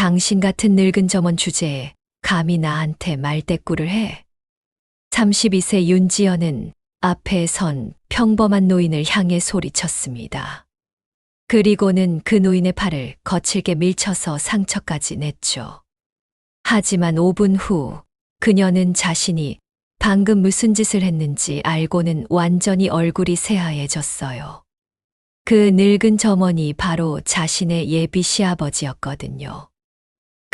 당신 같은 늙은 점원 주제에 감히 나한테 말대꾸를 해. 32세 윤지연은 앞에 선 평범한 노인을 향해 소리쳤습니다. 그리고는 그 노인의 팔을 거칠게 밀쳐서 상처까지 냈죠. 하지만 5분 후 그녀는 자신이 방금 무슨 짓을 했는지 알고는 완전히 얼굴이 새하얘졌어요. 그 늙은 점원이 바로 자신의 예비 시아버지였거든요.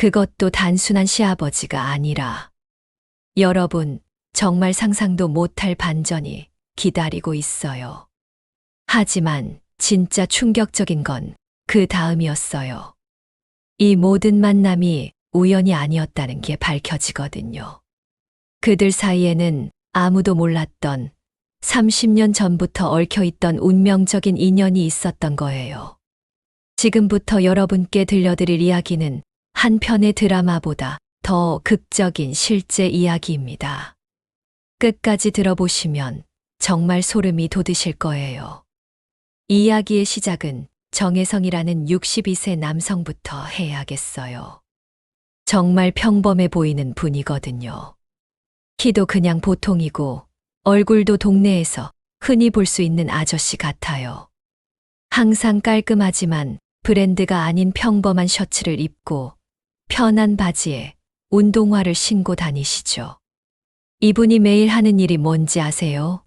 그것도 단순한 시아버지가 아니라 여러분, 정말 상상도 못할 반전이 기다리고 있어요. 하지만 진짜 충격적인 건 그 다음이었어요. 이 모든 만남이 우연이 아니었다는 게 밝혀지거든요. 그들 사이에는 아무도 몰랐던 30년 전부터 얽혀있던 운명적인 인연이 있었던 거예요. 지금부터 여러분께 들려드릴 이야기는 한 편의 드라마보다 더 극적인 실제 이야기입니다. 끝까지 들어보시면 정말 소름이 돋으실 거예요. 이 이야기의 시작은 정혜성이라는 62세 남성부터 해야겠어요. 정말 평범해 보이는 분이거든요. 키도 그냥 보통이고 얼굴도 동네에서 흔히 볼 수 있는 아저씨 같아요. 항상 깔끔하지만 브랜드가 아닌 평범한 셔츠를 입고 편한 바지에 운동화를 신고 다니시죠. 이분이 매일 하는 일이 뭔지 아세요?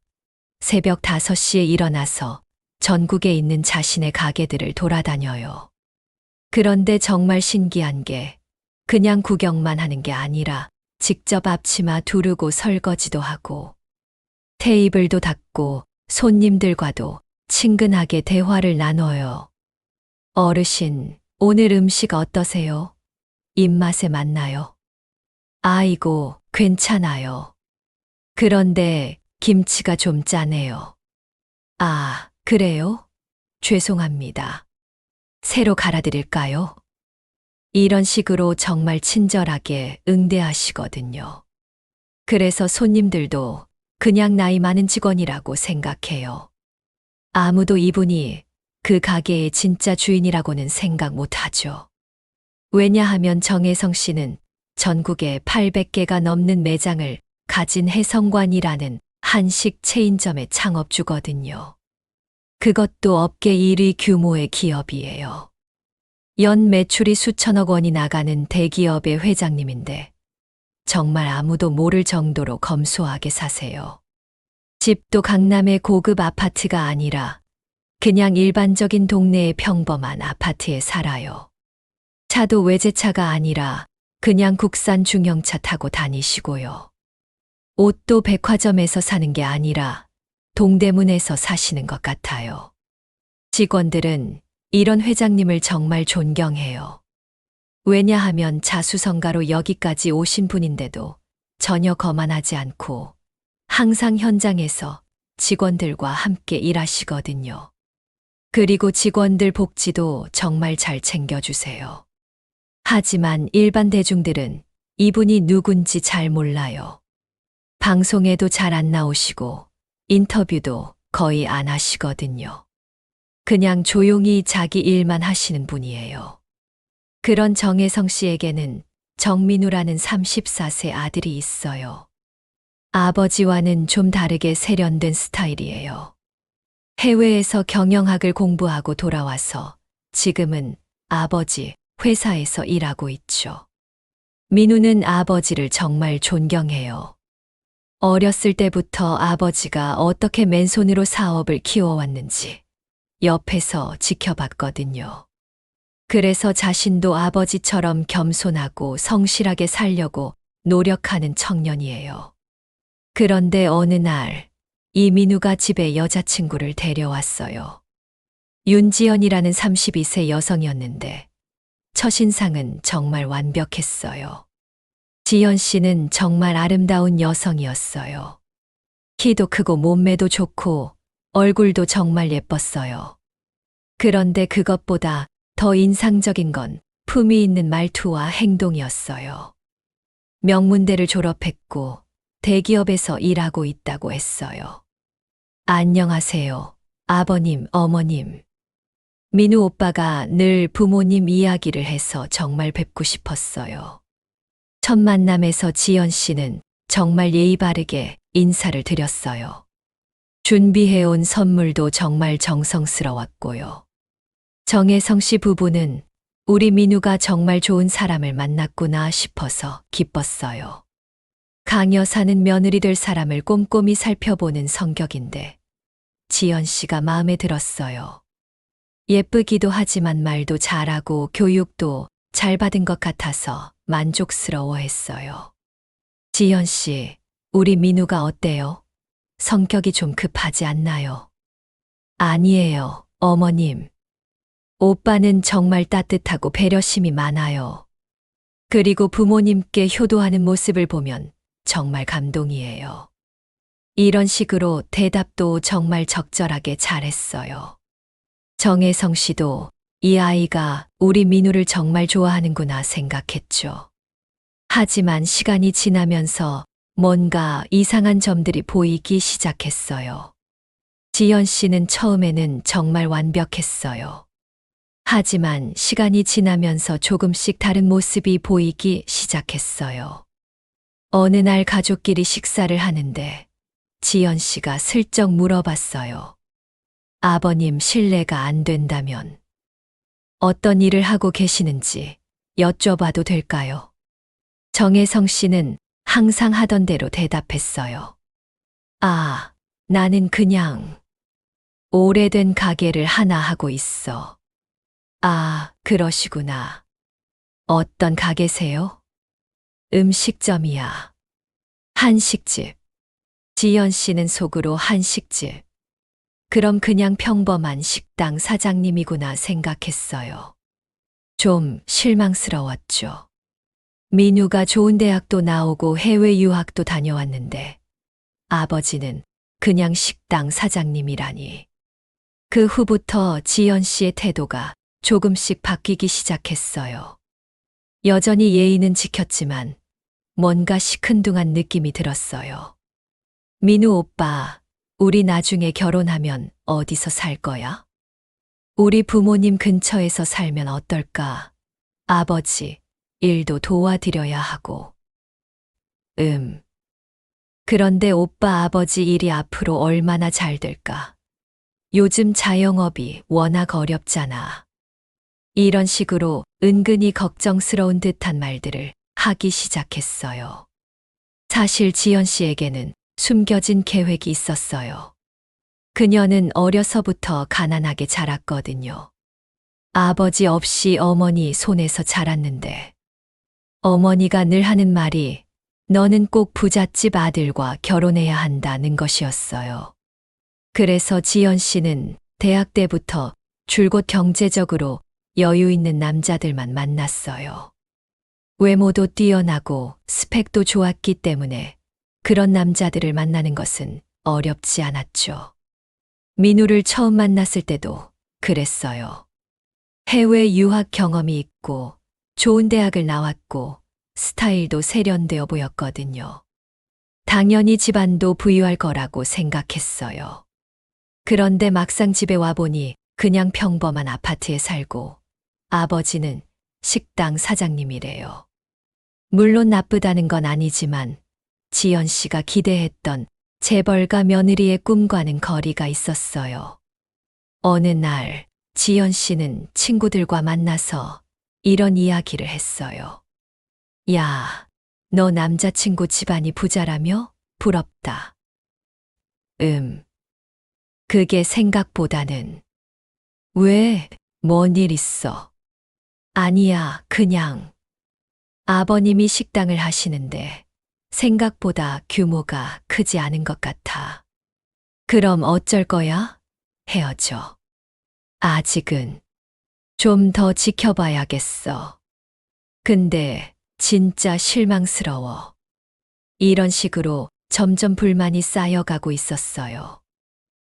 새벽 5시에 일어나서 전국에 있는 자신의 가게들을 돌아다녀요. 그런데 정말 신기한 게 그냥 구경만 하는 게 아니라 직접 앞치마 두르고 설거지도 하고 테이블도 닦고 손님들과도 친근하게 대화를 나눠요. 어르신, 오늘 음식 어떠세요? 입맛에 맞나요? 아이고, 괜찮아요. 그런데 김치가 좀 짜네요. 아, 그래요? 죄송합니다. 새로 갈아드릴까요? 이런 식으로 정말 친절하게 응대하시거든요. 그래서 손님들도 그냥 나이 많은 직원이라고 생각해요. 아무도 이분이 그 가게의 진짜 주인이라고는 생각 못 하죠. 왜냐하면 정혜성 씨는 전국에 800개가 넘는 매장을 가진 혜성관이라는 한식 체인점의 창업주거든요. 그것도 업계 1위 규모의 기업이에요. 연 매출이 수천억 원이 나가는 대기업의 회장님인데 정말 아무도 모를 정도로 검소하게 사세요. 집도 강남의 고급 아파트가 아니라 그냥 일반적인 동네의 평범한 아파트에 살아요. 차도 외제차가 아니라 그냥 국산 중형차 타고 다니시고요. 옷도 백화점에서 사는 게 아니라 동대문에서 사시는 것 같아요. 직원들은 이런 회장님을 정말 존경해요. 왜냐하면 자수성가로 여기까지 오신 분인데도 전혀 거만하지 않고 항상 현장에서 직원들과 함께 일하시거든요. 그리고 직원들 복지도 정말 잘 챙겨주세요. 하지만 일반 대중들은 이분이 누군지 잘 몰라요. 방송에도 잘 안 나오시고 인터뷰도 거의 안 하시거든요. 그냥 조용히 자기 일만 하시는 분이에요. 그런 정혜성 씨에게는 정민우라는 34세 아들이 있어요. 아버지와는 좀 다르게 세련된 스타일이에요. 해외에서 경영학을 공부하고 돌아와서 지금은 아버지 회사에서 일하고 있죠. 민우는 아버지를 정말 존경해요. 어렸을 때부터 아버지가 어떻게 맨손으로 사업을 키워왔는지 옆에서 지켜봤거든요. 그래서 자신도 아버지처럼 겸손하고 성실하게 살려고 노력하는 청년이에요. 그런데 어느 날 이민우가 집에 여자친구를 데려왔어요. 윤지연이라는 32세 여성이었는데 첫인상은 정말 완벽했어요. 지연 씨는 정말 아름다운 여성이었어요. 키도 크고 몸매도 좋고 얼굴도 정말 예뻤어요. 그런데 그것보다 더 인상적인 건 품위 있는 말투와 행동이었어요. 명문대를 졸업했고 대기업에서 일하고 있다고 했어요. 안녕하세요, 아버님, 어머님. 민우 오빠가 늘 부모님 이야기를 해서 정말 뵙고 싶었어요. 첫 만남에서 지연 씨는 정말 예의 바르게 인사를 드렸어요. 준비해온 선물도 정말 정성스러웠고요. 정혜성 씨 부부는 우리 민우가 정말 좋은 사람을 만났구나 싶어서 기뻤어요. 강 여사는 며느리 될 사람을 꼼꼼히 살펴보는 성격인데 지연 씨가 마음에 들었어요. 예쁘기도 하지만 말도 잘하고 교육도 잘 받은 것 같아서 만족스러워했어요. 지연 씨, 우리 민우가 어때요? 성격이 좀 급하지 않나요? 아니에요, 어머님. 오빠는 정말 따뜻하고 배려심이 많아요. 그리고 부모님께 효도하는 모습을 보면 정말 감동이에요. 이런 식으로 대답도 정말 적절하게 잘했어요. 정혜성 씨도 이 아이가 우리 민우를 정말 좋아하는구나 생각했죠. 하지만 시간이 지나면서 뭔가 이상한 점들이 보이기 시작했어요. 지연 씨는 처음에는 정말 완벽했어요. 하지만 시간이 지나면서 조금씩 다른 모습이 보이기 시작했어요. 어느 날 가족끼리 식사를 하는데 지연 씨가 슬쩍 물어봤어요. 아버님 실례가 안 된다면 어떤 일을 하고 계시는지 여쭤봐도 될까요? 정혜성 씨는 항상 하던 대로 대답했어요. 아, 나는 그냥 오래된 가게를 하나 하고 있어. 아, 그러시구나. 어떤 가게세요? 음식점이야. 한식집. 지연 씨는 속으로 한식집. 그럼 그냥 평범한 식당 사장님이구나 생각했어요. 좀 실망스러웠죠. 민우가 좋은 대학도 나오고 해외 유학도 다녀왔는데 아버지는 그냥 식당 사장님이라니. 그 후부터 지연 씨의 태도가 조금씩 바뀌기 시작했어요. 여전히 예의는 지켰지만 뭔가 시큰둥한 느낌이 들었어요. 민우 오빠, 우리 나중에 결혼하면 어디서 살 거야? 우리 부모님 근처에서 살면 어떨까? 아버지, 일도 도와드려야 하고. 그런데 오빠 아버지 일이 앞으로 얼마나 잘 될까? 요즘 자영업이 워낙 어렵잖아. 이런 식으로 은근히 걱정스러운 듯한 말들을 하기 시작했어요. 사실 지연 씨에게는 숨겨진 계획이 있었어요. 그녀는 어려서부터 가난하게 자랐거든요. 아버지 없이 어머니 손에서 자랐는데 어머니가 늘 하는 말이 너는 꼭 부잣집 아들과 결혼해야 한다는 것이었어요. 그래서 지연 씨는 대학 때부터 줄곧 경제적으로 여유 있는 남자들만 만났어요. 외모도 뛰어나고 스펙도 좋았기 때문에 그런 남자들을 만나는 것은 어렵지 않았죠. 민우를 처음 만났을 때도 그랬어요. 해외 유학 경험이 있고 좋은 대학을 나왔고 스타일도 세련되어 보였거든요. 당연히 집안도 부유할 거라고 생각했어요. 그런데 막상 집에 와보니 그냥 평범한 아파트에 살고 아버지는 식당 사장님이래요. 물론 나쁘다는 건 아니지만 지연 씨가 기대했던 재벌가 며느리의 꿈과는 거리가 있었어요. 어느 날 지연 씨는 친구들과 만나서 이런 이야기를 했어요. 야, 너 남자친구 집안이 부자라며? 부럽다. 그게 생각보다는. 왜? 뭔 일 있어? 아니야, 그냥. 아버님이 식당을 하시는데 생각보다 규모가 크지 않은 것 같아. 그럼 어쩔 거야? 헤어져. 아직은. 좀 더 지켜봐야겠어. 근데 진짜 실망스러워. 이런 식으로 점점 불만이 쌓여가고 있었어요.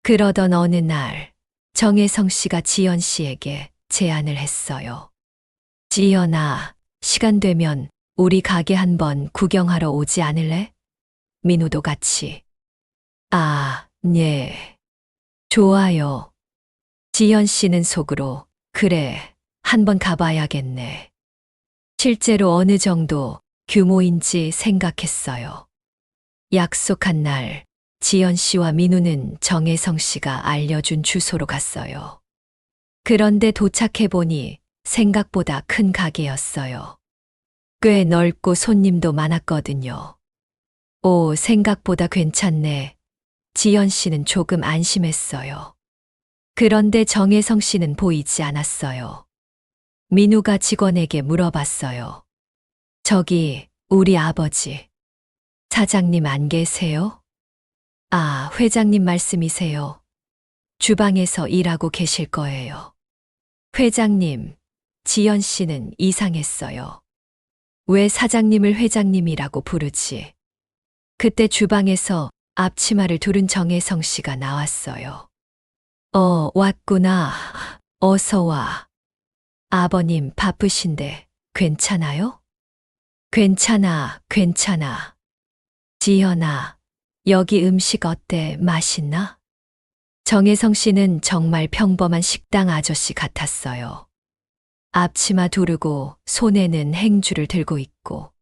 그러던 어느 날 정혜성 씨가 지연 씨에게 제안을 했어요. 지연아, 시간 되면 우리 가게 한번 구경하러 오지 않을래? 민우도 같이. 아, 네. 좋아요. 지연 씨는 속으로 그래, 한번 가봐야겠네. 실제로 어느 정도 규모인지 생각했어요. 약속한 날, 지연 씨와 민우는 정혜성 씨가 알려준 주소로 갔어요. 그런데 도착해보니 생각보다 큰 가게였어요. 꽤 넓고 손님도 많았거든요. 오, 생각보다 괜찮네. 지연 씨는 조금 안심했어요. 그런데 정혜성 씨는 보이지 않았어요. 민우가 직원에게 물어봤어요. 저기, 우리 아버지. 사장님 안 계세요? 아, 회장님 말씀이세요. 주방에서 일하고 계실 거예요. 회장님, 지연 씨는 이상했어요. 왜 사장님을 회장님이라고 부르지? 그때 주방에서 앞치마를 두른 정혜성 씨가 나왔어요. 왔구나. 어서 와. 아버님 바쁘신데 괜찮아요? 괜찮아, 괜찮아. 지연아, 여기 음식 어때? 맛있나? 정혜성 씨는 정말 평범한 식당 아저씨 같았어요. 앞치마 두르고 손에는 행주를 들고 있고,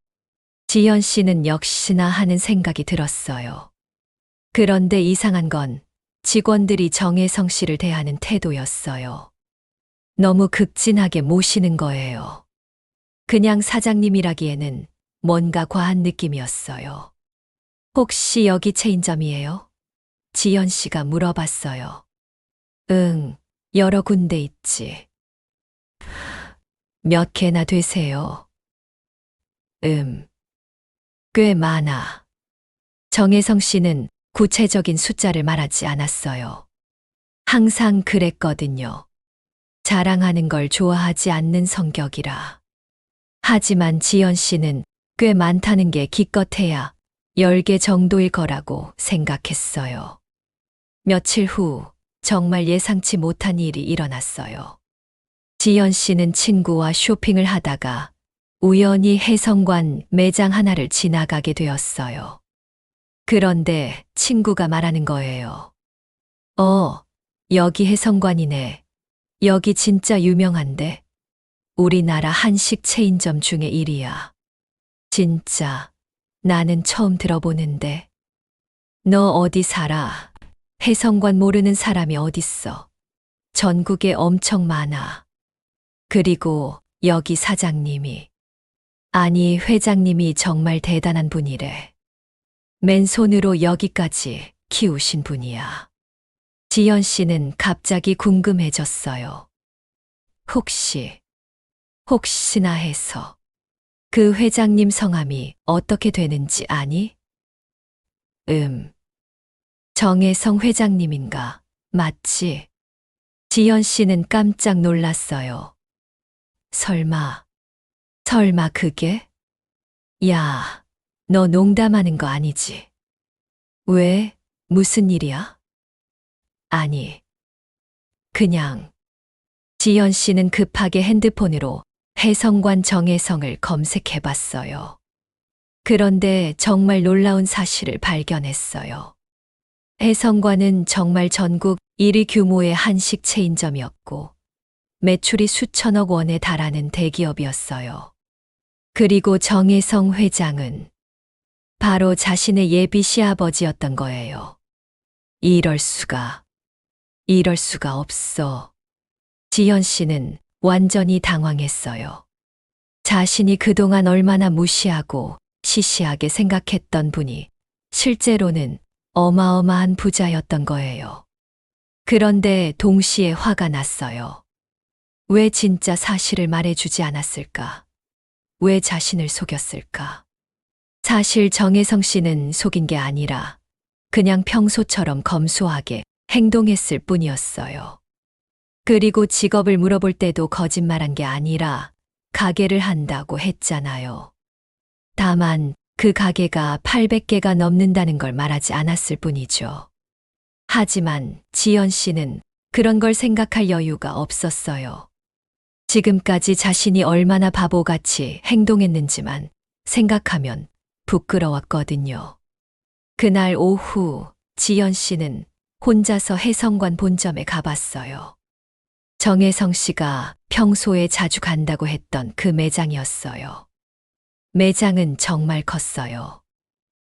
지연 씨는 역시나 하는 생각이 들었어요. 그런데 이상한 건 직원들이 정혜성 씨를 대하는 태도였어요. 너무 극진하게 모시는 거예요. 그냥 사장님이라기에는 뭔가 과한 느낌이었어요. 혹시 여기 체인점이에요? 지연 씨가 물어봤어요. 응, 여러 군데 있지. 몇 개나 되세요? 꽤 많아. 정혜성 씨는 구체적인 숫자를 말하지 않았어요. 항상 그랬거든요. 자랑하는 걸 좋아하지 않는 성격이라. 하지만 지연 씨는 꽤 많다는 게 기껏해야 10개 정도일 거라고 생각했어요. 며칠 후 정말 예상치 못한 일이 일어났어요. 지연 씨는 친구와 쇼핑을 하다가 우연히 혜성관 매장 하나를 지나가게 되었어요. 그런데 친구가 말하는 거예요. 여기 혜성관이네. 여기 진짜 유명한데. 우리나라 한식 체인점 중에 1위야. 진짜 나는 처음 들어보는데. 너 어디 살아? 혜성관 모르는 사람이 어딨어. 전국에 엄청 많아. 그리고 여기 사장님이, 아니 회장님이 정말 대단한 분이래. 맨손으로 여기까지 키우신 분이야. 지연 씨는 갑자기 궁금해졌어요. 혹시나 해서 그 회장님 성함이 어떻게 되는지 아니? 정혜성 회장님인가? 맞지? 지연 씨는 깜짝 놀랐어요. 설마 그게? 야, 너 농담하는 거 아니지? 왜? 무슨 일이야? 아니, 그냥. 지연 씨는 급하게 핸드폰으로 혜성관 정혜성을 검색해 봤어요. 그런데 정말 놀라운 사실을 발견했어요. 혜성관은 정말 전국 1위 규모의 한식 체인점이었고, 매출이 수천억 원에 달하는 대기업이었어요. 그리고 정혜성 회장은 바로 자신의 예비 시아버지였던 거예요. 이럴 수가 없어. 지연 씨는 완전히 당황했어요. 자신이 그동안 얼마나 무시하고 시시하게 생각했던 분이 실제로는 어마어마한 부자였던 거예요. 그런데 동시에 화가 났어요. 왜 진짜 사실을 말해주지 않았을까? 왜 자신을 속였을까? 사실 정혜성 씨는 속인 게 아니라 그냥 평소처럼 검소하게 행동했을 뿐이었어요. 그리고 직업을 물어볼 때도 거짓말한 게 아니라 가게를 한다고 했잖아요. 다만 그 가게가 800개가 넘는다는 걸 말하지 않았을 뿐이죠. 하지만 지연 씨는 그런 걸 생각할 여유가 없었어요. 지금까지 자신이 얼마나 바보같이 행동했는지만 생각하면 부끄러웠거든요. 그날 오후 지연 씨는 혼자서 혜성관 본점에 가봤어요. 정혜성 씨가 평소에 자주 간다고 했던 그 매장이었어요. 매장은 정말 컸어요.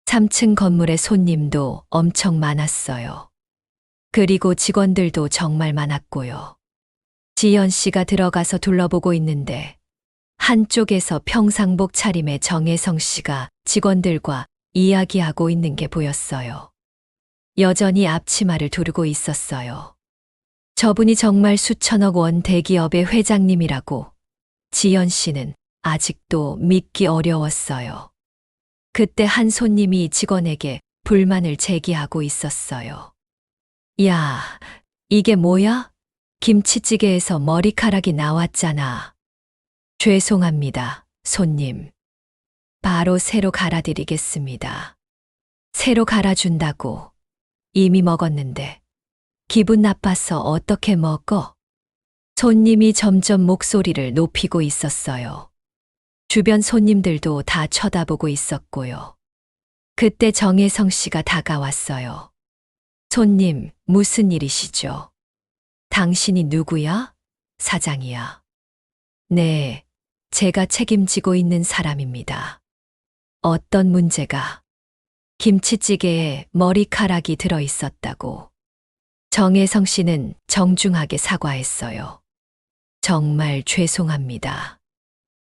3층 건물에 손님도 엄청 많았어요. 그리고 직원들도 정말 많았고요. 지연 씨가 들어가서 둘러보고 있는데 한쪽에서 평상복 차림의 정혜성 씨가 직원들과 이야기하고 있는 게 보였어요. 여전히 앞치마를 두르고 있었어요. 저분이 정말 수천억 원 대기업의 회장님이라고 지연 씨는 아직도 믿기 어려웠어요. 그때 한 손님이 직원에게 불만을 제기하고 있었어요. 야, 이게 뭐야? 김치찌개에서 머리카락이 나왔잖아. 죄송합니다, 손님. 바로 새로 갈아드리겠습니다. 새로 갈아준다고. 이미 먹었는데. 기분 나빠서 어떻게 먹어? 손님이 점점 목소리를 높이고 있었어요. 주변 손님들도 다 쳐다보고 있었고요. 그때 정혜성 씨가 다가왔어요. 손님, 무슨 일이시죠? 당신이 누구야? 사장이야. 네, 제가 책임지고 있는 사람입니다. 어떤 문제가? 김치찌개에 머리카락이 들어 있었다고. 정혜성 씨는 정중하게 사과했어요. 정말 죄송합니다.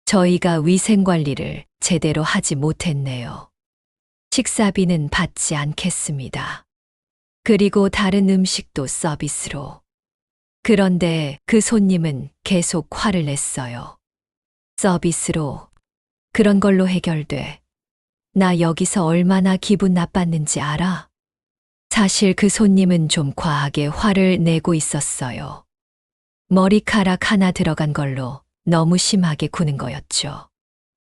저희가 위생관리를 제대로 하지 못했네요. 식사비는 받지 않겠습니다. 그리고 다른 음식도 서비스로. 그런데 그 손님은 계속 화를 냈어요. 서비스로 그런 걸로 해결돼. 나 여기서 얼마나 기분 나빴는지 알아? 사실 그 손님은 좀 과하게 화를 내고 있었어요. 머리카락 하나 들어간 걸로 너무 심하게 구는 거였죠.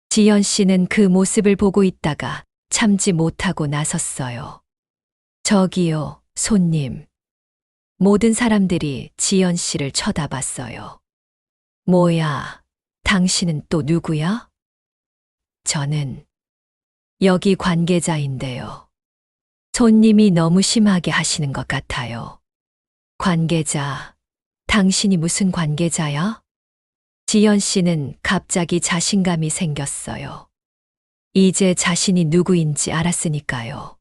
지연 씨는 그 모습을 보고 있다가 참지 못하고 나섰어요. 저기요, 손님. 모든 사람들이 지연 씨를 쳐다봤어요. 뭐야, 당신은 또 누구야? 저는 여기 관계자인데요. 손님이 너무 심하게 하시는 것 같아요. 관계자, 당신이 무슨 관계자야? 지연 씨는 갑자기 자신감이 생겼어요. 이제 자신이 누구인지 알았으니까요.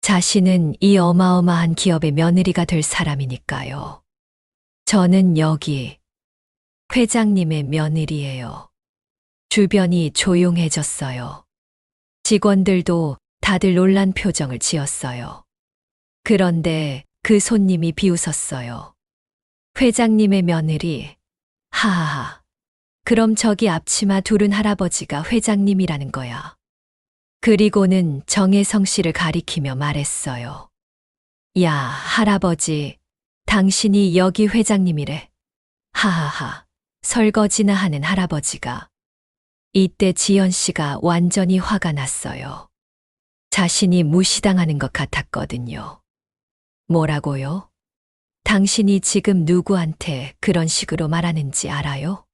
자신은 이 어마어마한 기업의 며느리가 될 사람이니까요. 저는 여기 회장님의 며느리예요. 주변이 조용해졌어요. 직원들도 다들 놀란 표정을 지었어요. 그런데 그 손님이 비웃었어요. 회장님의 며느리, 하하하. 그럼 저기 앞치마 두른 할아버지가 회장님이라는 거야. 그리고는 정혜성 씨를 가리키며 말했어요. 야, 할아버지, 당신이 여기 회장님이래. 하하하, 설거지나 하는 할아버지가. 이때 지연 씨가 완전히 화가 났어요. 자신이 무시당하는 것 같았거든요. 뭐라고요? 당신이 지금 누구한테 그런 식으로 말하는지 알아요?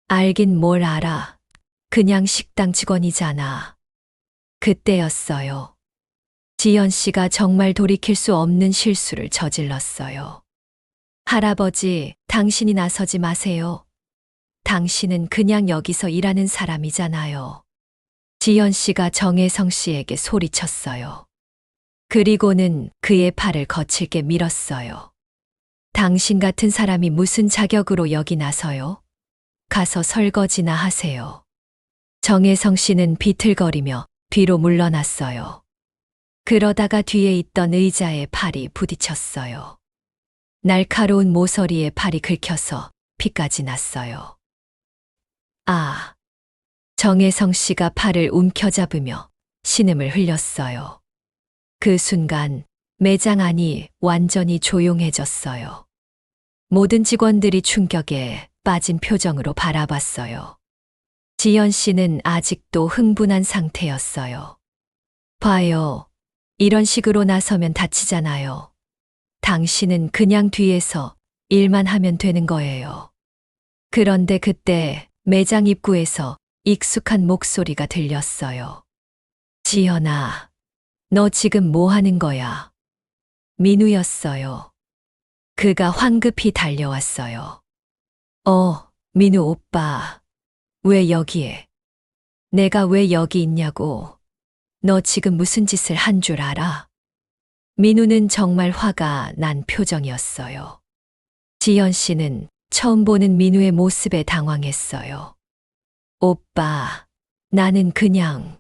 알긴 뭘 알아. 그냥 식당 직원이잖아. 그때였어요. 지연 씨가 정말 돌이킬 수 없는 실수를 저질렀어요. 할아버지, 당신이 나서지 마세요. 당신은 그냥 여기서 일하는 사람이잖아요. 지연 씨가 정혜성 씨에게 소리쳤어요. 그리고는 그의 팔을 거칠게 밀었어요. 당신 같은 사람이 무슨 자격으로 여기 나서요? 가서 설거지나 하세요. 정혜성 씨는 비틀거리며 뒤로 물러났어요. 그러다가 뒤에 있던 의자에 팔이 부딪혔어요. 날카로운 모서리에 팔이 긁혀서 피까지 났어요. 아, 정혜성 씨가 팔을 움켜잡으며 신음을 흘렸어요. 그 순간 매장 안이 완전히 조용해졌어요. 모든 직원들이 충격에 빠진 표정으로 바라봤어요. 지연 씨는 아직도 흥분한 상태였어요. 봐요. 이런 식으로 나서면 다치잖아요. 당신은 그냥 뒤에서 일만 하면 되는 거예요. 그런데 그때 매장 입구에서 익숙한 목소리가 들렸어요. 지연아, 너 지금 뭐 하는 거야? 민우였어요. 그가 황급히 달려왔어요. 민우 오빠, 왜 여기에? 내가 왜 여기 있냐고. 너 지금 무슨 짓을 한 줄 알아? 민우는 정말 화가 난 표정이었어요. 지연 씨는 처음 보는 민우의 모습에 당황했어요. 오빠, 나는 그냥,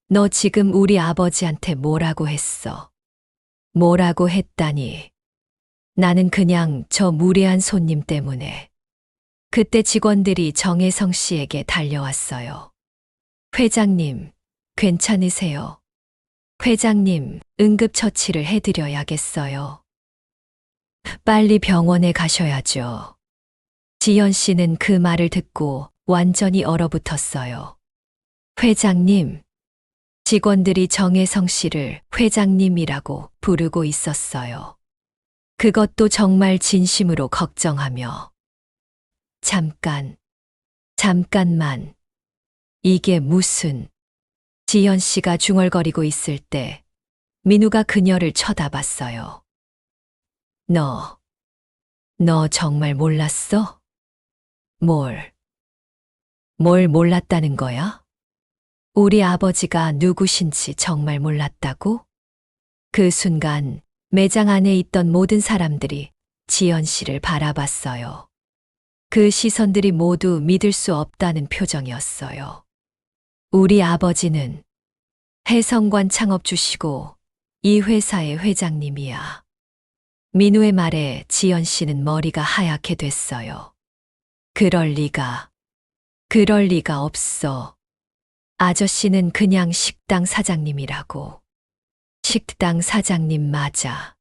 너 지금 우리 아버지한테 뭐라고 했어? 뭐라고 했다니. 나는 그냥 저 무례한 손님 때문에. 그때 직원들이 정혜성 씨에게 달려왔어요. 회장님, 괜찮으세요? 회장님, 응급처치를 해드려야겠어요. 빨리 병원에 가셔야죠. 지연 씨는 그 말을 듣고 완전히 얼어붙었어요. 회장님, 직원들이 정혜성 씨를 회장님이라고 부르고 있었어요. 그것도 정말 진심으로 걱정하며. 잠깐만. 이게 무슨. 지연 씨가 중얼거리고 있을 때 민우가 그녀를 쳐다봤어요. 너 정말 몰랐어? 뭘 몰랐다는 거야? 우리 아버지가 누구신지 정말 몰랐다고? 그 순간 매장 안에 있던 모든 사람들이 지연 씨를 바라봤어요. 그 시선들이 모두 믿을 수 없다는 표정이었어요. 우리 아버지는 해성관 창업주시고 이 회사의 회장님이야. 민우의 말에 지연 씨는 머리가 하얗게 됐어요. 그럴 리가 없어. 아저씨는 그냥 식당 사장님이라고. 식당 사장님 맞아.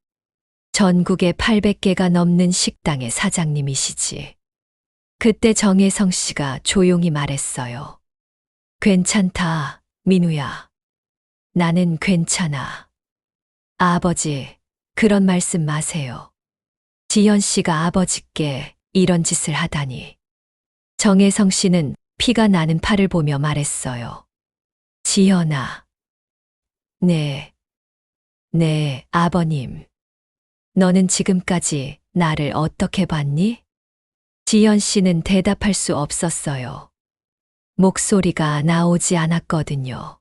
전국에 800개가 넘는 식당의 사장님이시지. 그때 정혜성 씨가 조용히 말했어요. 괜찮다, 민우야. 나는 괜찮아. 아버지, 그런 말씀 마세요. 지연 씨가 아버지께 이런 짓을 하다니. 정혜성 씨는 피가 나는 팔을 보며 말했어요. 지연아. 네, 아버님. 너는 지금까지 나를 어떻게 봤니? 지연 씨는 대답할 수 없었어요. 목소리가 나오지 않았거든요.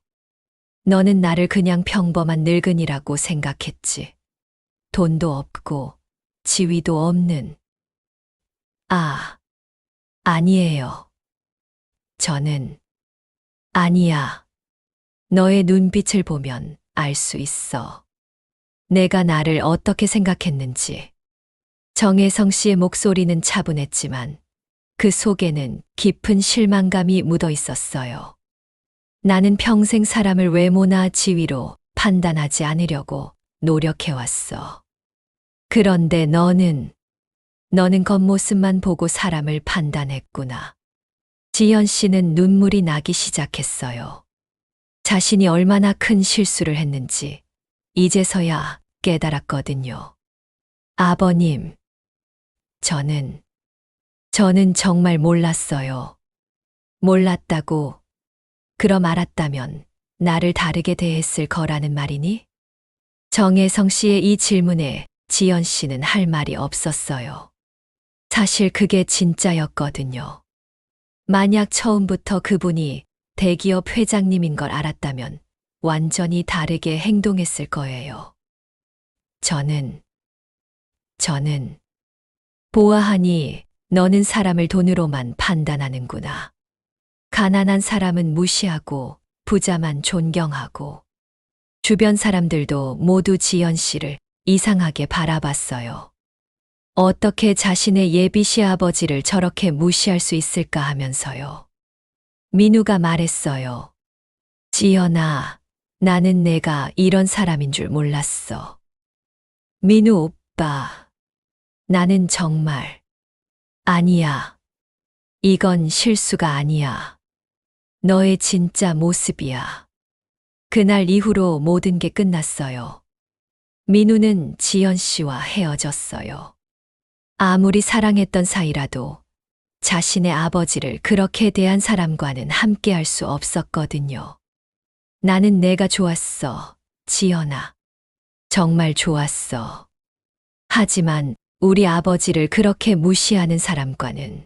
너는 나를 그냥 평범한 늙은이라고 생각했지. 돈도 없고 지위도 없는. 아니에요. 저는 아니야. 너의 눈빛을 보면 알 수 있어. 내가 나를 어떻게 생각했는지. 정혜성 씨의 목소리는 차분했지만 그 속에는 깊은 실망감이 묻어 있었어요. 나는 평생 사람을 외모나 지위로 판단하지 않으려고 노력해왔어. 그런데 너는 겉모습만 보고 사람을 판단했구나. 지연 씨는 눈물이 나기 시작했어요. 자신이 얼마나 큰 실수를 했는지 이제서야 깨달았거든요. 아버님, 저는 정말 몰랐어요. 몰랐다고. 그럼 알았다면 나를 다르게 대했을 거라는 말이니? 정혜성 씨의 이 질문에 지연 씨는 할 말이 없었어요. 사실 그게 진짜였거든요. 만약 처음부터 그분이 대기업 회장님인 걸 알았다면 완전히 다르게 행동했을 거예요. 저는 보아하니 너는 사람을 돈으로만 판단하는구나. 가난한 사람은 무시하고 부자만 존경하고. 주변 사람들도 모두 지연 씨를 이상하게 바라봤어요. 어떻게 자신의 예비 시아버지를 저렇게 무시할 수 있을까 하면서요. 민우가 말했어요. 지연아, 나는 내가 이런 사람인 줄 몰랐어. 민우 오빠, 나는 정말 아니야. 이건 실수가 아니야. 너의 진짜 모습이야. 그날 이후로 모든 게 끝났어요. 민우는 지연 씨와 헤어졌어요. 아무리 사랑했던 사이라도 자신의 아버지를 그렇게 대한 사람과는 함께할 수 없었거든요. 나는 내가 좋았어, 지연아. 정말 좋았어. 하지만 우리 아버지를 그렇게 무시하는 사람과는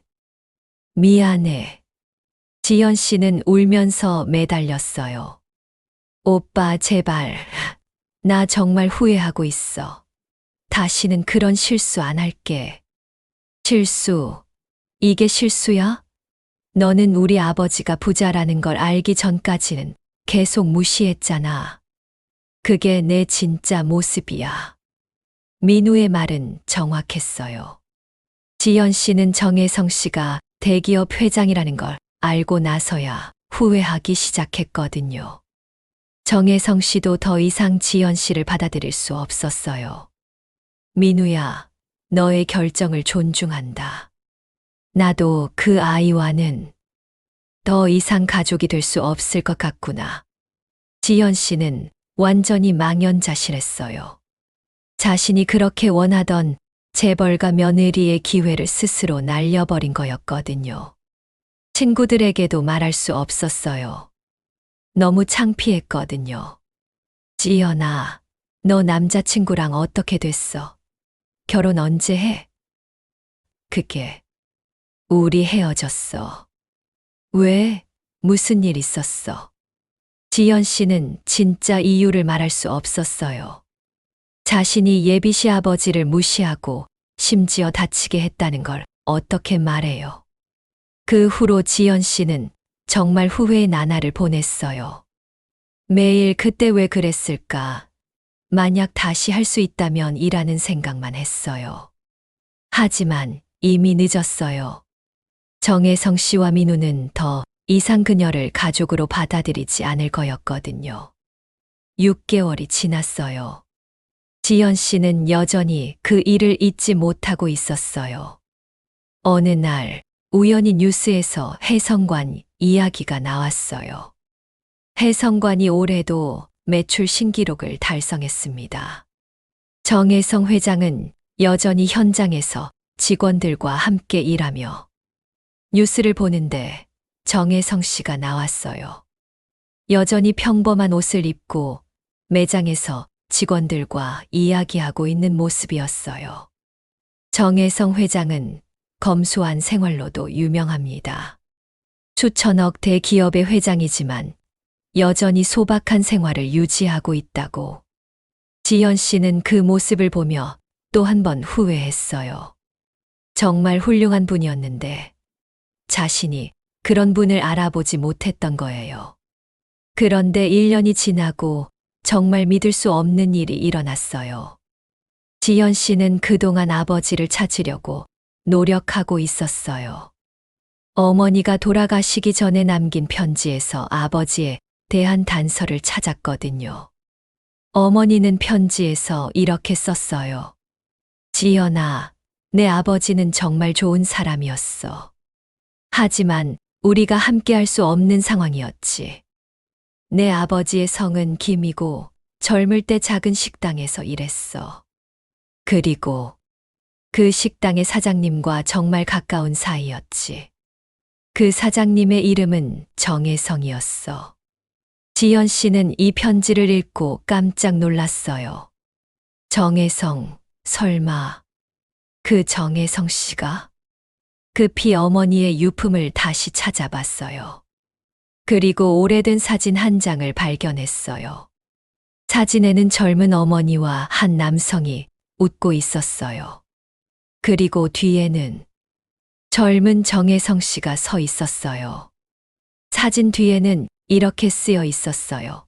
미안해. 지연 씨는 울면서 매달렸어요. 오빠, 제발. 나 정말 후회하고 있어. 다시는 그런 실수 안 할게. 실수? 이게 실수야? 너는 우리 아버지가 부자라는 걸 알기 전까지는 계속 무시했잖아. 그게 내 진짜 모습이야. 민우의 말은 정확했어요. 지연 씨는 정혜성 씨가 대기업 회장이라는 걸 알고 나서야 후회하기 시작했거든요. 정혜성 씨도 더 이상 지연 씨를 받아들일 수 없었어요. 민우야, 너의 결정을 존중한다. 나도 그 아이와는 더 이상 가족이 될 수 없을 것 같구나. 지연 씨는 완전히 망연자실했어요. 자신이 그렇게 원하던 재벌가 며느리의 기회를 스스로 날려버린 거였거든요. 친구들에게도 말할 수 없었어요. 너무 창피했거든요. 지연아, 너 남자친구랑 어떻게 됐어? 결혼 언제 해? 그게 우리 헤어졌어. 왜? 무슨 일 있었어? 지연 씨는 진짜 이유를 말할 수 없었어요. 자신이 예비 시아버지를 무시하고 심지어 다치게 했다는 걸 어떻게 말해요? 그 후로 지연 씨는 정말 후회의 나날을 보냈어요. 매일 그때 왜 그랬을까? 만약 다시 할 수 있다면 이라는 생각만 했어요. 하지만 이미 늦었어요. 정혜성 씨와 민우는 더 이상 그녀를 가족으로 받아들이지 않을 거였거든요. 6개월이 지났어요. 지연 씨는 여전히 그 일을 잊지 못하고 있었어요. 어느 날 우연히 뉴스에서 해성관 이야기가 나왔어요. 해성관이 올해도 매출 신기록을 달성했습니다. 정혜성 회장은 여전히 현장에서 직원들과 함께 일하며 뉴스를 보는데 정혜성 씨가 나왔어요. 여전히 평범한 옷을 입고 매장에서 직원들과 이야기하고 있는 모습이었어요. 정혜성 회장은 검소한 생활로도 유명합니다. 수천억 대기업의 회장이지만 여전히 소박한 생활을 유지하고 있다고. 지연 씨는 그 모습을 보며 또 한 번 후회했어요. 정말 훌륭한 분이었는데 자신이 그런 분을 알아보지 못했던 거예요. 그런데 1년이 지나고 정말 믿을 수 없는 일이 일어났어요. 지연 씨는 그동안 아버지를 찾으려고 노력하고 있었어요. 어머니가 돌아가시기 전에 남긴 편지에서 아버지에 대한 단서를 찾았거든요. 어머니는 편지에서 이렇게 썼어요. 지연아, 내 아버지는 정말 좋은 사람이었어. 하지만 우리가 함께할 수 없는 상황이었지. 내 아버지의 성은 김이고 젊을 때 작은 식당에서 일했어. 그리고 그 식당의 사장님과 정말 가까운 사이였지. 그 사장님의 이름은 정혜성이었어. 지연 씨는 이 편지를 읽고 깜짝 놀랐어요. 정혜성, 설마 그 정혜성 씨가? 급히 어머니의 유품을 다시 찾아봤어요. 그리고 오래된 사진 한 장을 발견했어요. 사진에는 젊은 어머니와 한 남성이 웃고 있었어요. 그리고 뒤에는 젊은 정혜성 씨가 서 있었어요. 사진 뒤에는 이렇게 쓰여 있었어요.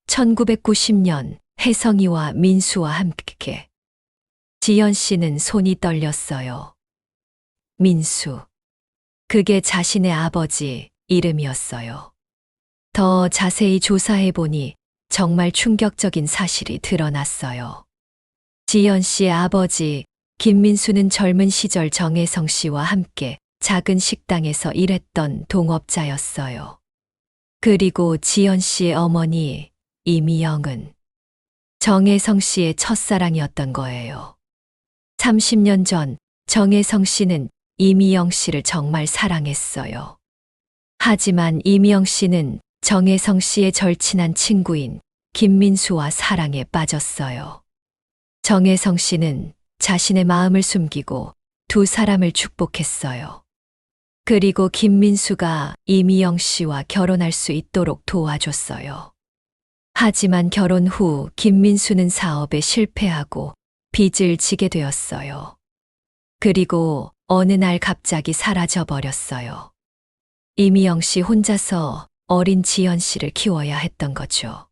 1990년 혜성이와 민수와 함께. 지연 씨는 손이 떨렸어요. 민수. 그게 자신의 아버지 이름이었어요. 더 자세히 조사해 보니 정말 충격적인 사실이 드러났어요. 지연 씨의 아버지 김민수는 젊은 시절 정혜성 씨와 함께 작은 식당에서 일했던 동업자였어요. 그리고 지연 씨의 어머니 이미영은 정혜성 씨의 첫사랑이었던 거예요. 30년 전 정혜성 씨는 이미영 씨를 정말 사랑했어요. 하지만 이미영 씨는 정혜성 씨의 절친한 친구인 김민수와 사랑에 빠졌어요. 정혜성 씨는 자신의 마음을 숨기고 두 사람을 축복했어요. 그리고 김민수가 이미영 씨와 결혼할 수 있도록 도와줬어요. 하지만 결혼 후 김민수는 사업에 실패하고 빚을 지게 되었어요. 그리고 어느 날 갑자기 사라져 버렸어요. 이미영 씨 혼자서 어린 지연 씨를 키워야 했던 거죠.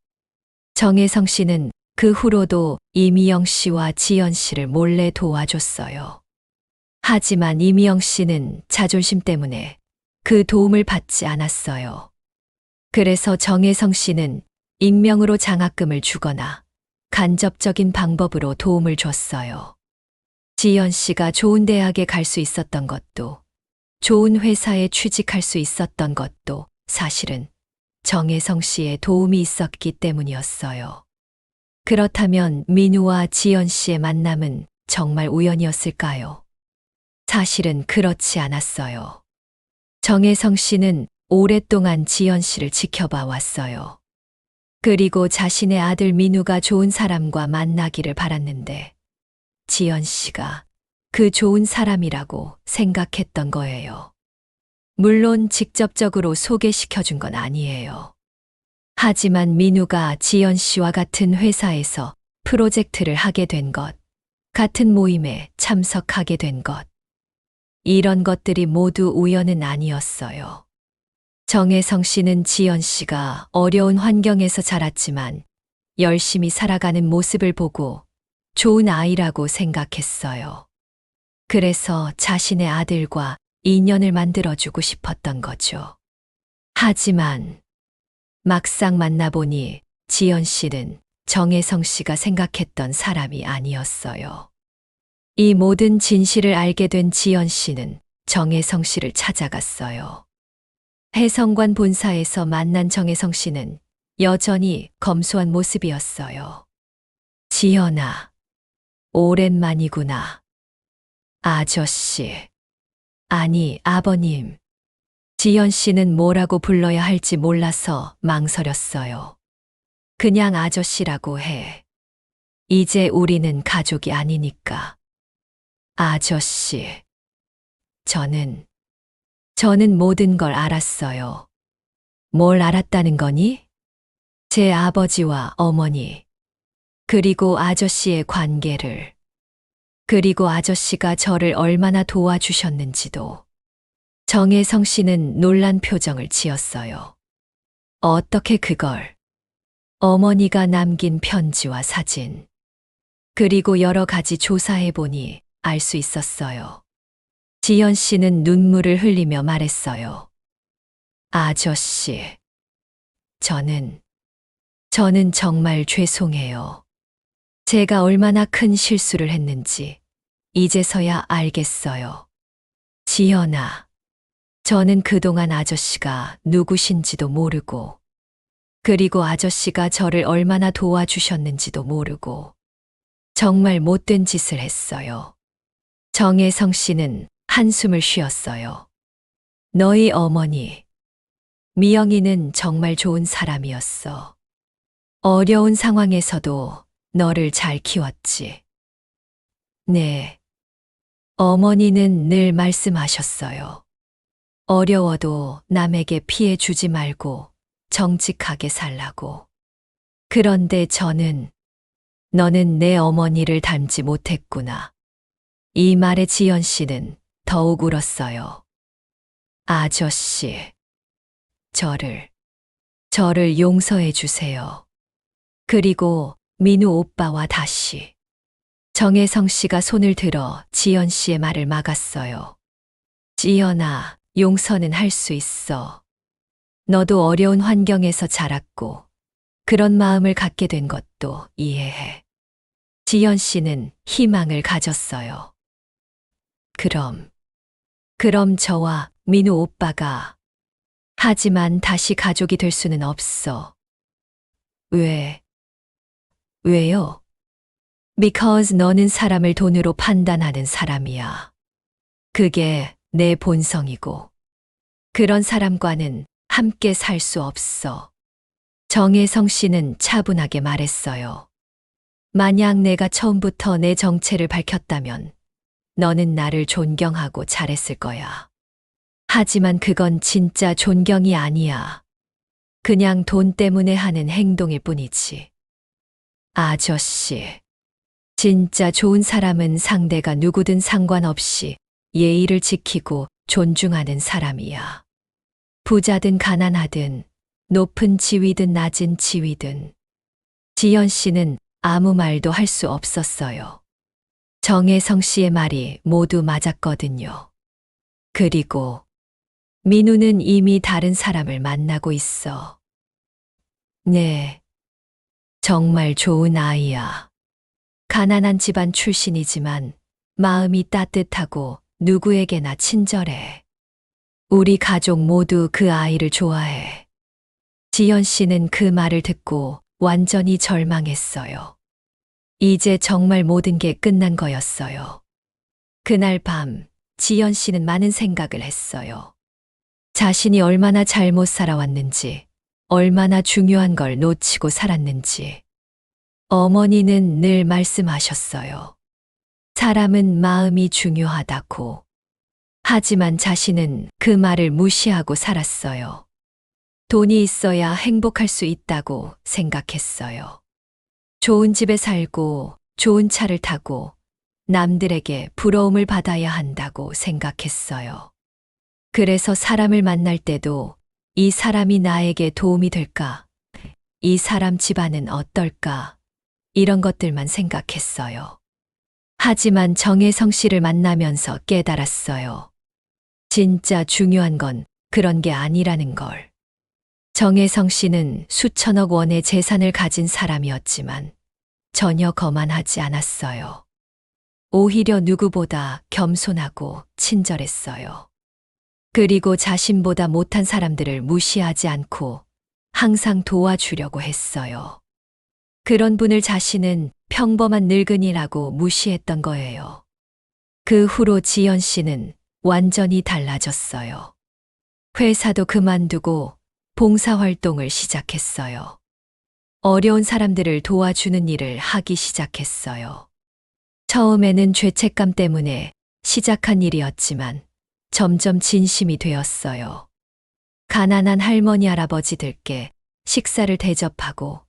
정혜성 씨는 그 후로도 이미영 씨와 지연 씨를 몰래 도와줬어요. 하지만 이미영 씨는 자존심 때문에 그 도움을 받지 않았어요. 그래서 정혜성 씨는 익명으로 장학금을 주거나 간접적인 방법으로 도움을 줬어요. 지연 씨가 좋은 대학에 갈 수 있었던 것도, 좋은 회사에 취직할 수 있었던 것도 사실은 정혜성 씨의 도움이 있었기 때문이었어요. 그렇다면 민우와 지연 씨의 만남은 정말 우연이었을까요? 사실은 그렇지 않았어요. 정혜성 씨는 오랫동안 지연 씨를 지켜봐 왔어요. 그리고 자신의 아들 민우가 좋은 사람과 만나기를 바랐는데 지연 씨가 그 좋은 사람이라고 생각했던 거예요. 물론 직접적으로 소개시켜 준 건 아니에요. 하지만 민우가 지연 씨와 같은 회사에서 프로젝트를 하게 된 것, 같은 모임에 참석하게 된 것, 이런 것들이 모두 우연은 아니었어요. 정혜성 씨는 지연 씨가 어려운 환경에서 자랐지만 열심히 살아가는 모습을 보고 좋은 아이라고 생각했어요. 그래서 자신의 아들과 인연을 만들어주고 싶었던 거죠. 하지만 막상 만나보니 지연 씨는 정혜성 씨가 생각했던 사람이 아니었어요. 이 모든 진실을 알게 된 지연 씨는 정혜성 씨를 찾아갔어요. 해성관 본사에서 만난 정혜성 씨는 여전히 검소한 모습이었어요. 지연아, 오랜만이구나. 아저씨. 아니, 아버님. 지연 씨는 뭐라고 불러야 할지 몰라서 망설였어요. 그냥 아저씨라고 해. 이제 우리는 가족이 아니니까. 아저씨. 저는 모든 걸 알았어요. 뭘 알았다는 거니? 제 아버지와 어머니, 그리고 아저씨의 관계를, 그리고 아저씨가 저를 얼마나 도와주셨는지도. 정혜성 씨는 놀란 표정을 지었어요. 어떻게 그걸? 어머니가 남긴 편지와 사진, 그리고 여러 가지 조사해보니 알 수 있었어요. 지연 씨는 눈물을 흘리며 말했어요. 아저씨, 저는 정말 죄송해요. 제가 얼마나 큰 실수를 했는지 이제서야 알겠어요. 지연아, 저는 그동안 아저씨가 누구신지도 모르고, 그리고 아저씨가 저를 얼마나 도와주셨는지도 모르고, 정말 못된 짓을 했어요. 정혜성 씨는 한숨을 쉬었어요. 너희 어머니, 미영이는 정말 좋은 사람이었어. 어려운 상황에서도 너를 잘 키웠지. 네. 어머니는 늘 말씀하셨어요. 어려워도 남에게 피해 주지 말고 정직하게 살라고. 그런데 너는 내 어머니를 닮지 못했구나. 이 말에 지연 씨는 더욱 울었어요. 아저씨, 저를 용서해 주세요. 그리고 민우 오빠와 다시. 정혜성 씨가 손을 들어 지연 씨의 말을 막았어요. 지연아, 용서는 할 수 있어. 너도 어려운 환경에서 자랐고, 그런 마음을 갖게 된 것도 이해해. 지연 씨는 희망을 가졌어요. 그럼 저와 민우 오빠가, 하지만 다시 가족이 될 수는 없어. 왜요? Because 너는 사람을 돈으로 판단하는 사람이야. 그게 내 본성이고, 그런 사람과는 함께 살 수 없어. 정혜성 씨는 차분하게 말했어요. 만약 내가 처음부터 내 정체를 밝혔다면 너는 나를 존경하고 잘했을 거야. 하지만 그건 진짜 존경이 아니야. 그냥 돈 때문에 하는 행동일 뿐이지. 아저씨. 진짜 좋은 사람은 상대가 누구든 상관없이 예의를 지키고 존중하는 사람이야. 부자든 가난하든 높은 지위든 낮은 지위든. 지연 씨는 아무 말도 할 수 없었어요. 정혜성 씨의 말이 모두 맞았거든요. 그리고 민우는 이미 다른 사람을 만나고 있어. 네. 정말 좋은 아이야. 가난한 집안 출신이지만 마음이 따뜻하고 누구에게나 친절해. 우리 가족 모두 그 아이를 좋아해. 지연 씨는 그 말을 듣고 완전히 절망했어요. 이제 정말 모든 게 끝난 거였어요. 그날 밤 지연 씨는 많은 생각을 했어요. 자신이 얼마나 잘못 살아왔는지, 얼마나 중요한 걸 놓치고 살았는지. 어머니는 늘 말씀하셨어요. 사람은 마음이 중요하다고. 하지만 자신은 그 말을 무시하고 살았어요. 돈이 있어야 행복할 수 있다고 생각했어요. 좋은 집에 살고 좋은 차를 타고 남들에게 부러움을 받아야 한다고 생각했어요. 그래서 사람을 만날 때도 이 사람이 나에게 도움이 될까? 이 사람 집안은 어떨까? 이런 것들만 생각했어요. 하지만 정혜성 씨를 만나면서 깨달았어요. 진짜 중요한 건 그런 게 아니라는 걸. 정혜성 씨는 수천억 원의 재산을 가진 사람이었지만 전혀 거만하지 않았어요. 오히려 누구보다 겸손하고 친절했어요. 그리고 자신보다 못한 사람들을 무시하지 않고 항상 도와주려고 했어요. 그런 분을 자신은 평범한 늙은이라고 무시했던 거예요. 그 후로 지연 씨는 완전히 달라졌어요. 회사도 그만두고 봉사활동을 시작했어요. 어려운 사람들을 도와주는 일을 하기 시작했어요. 처음에는 죄책감 때문에 시작한 일이었지만 점점 진심이 되었어요. 가난한 할머니 할아버지들께 식사를 대접하고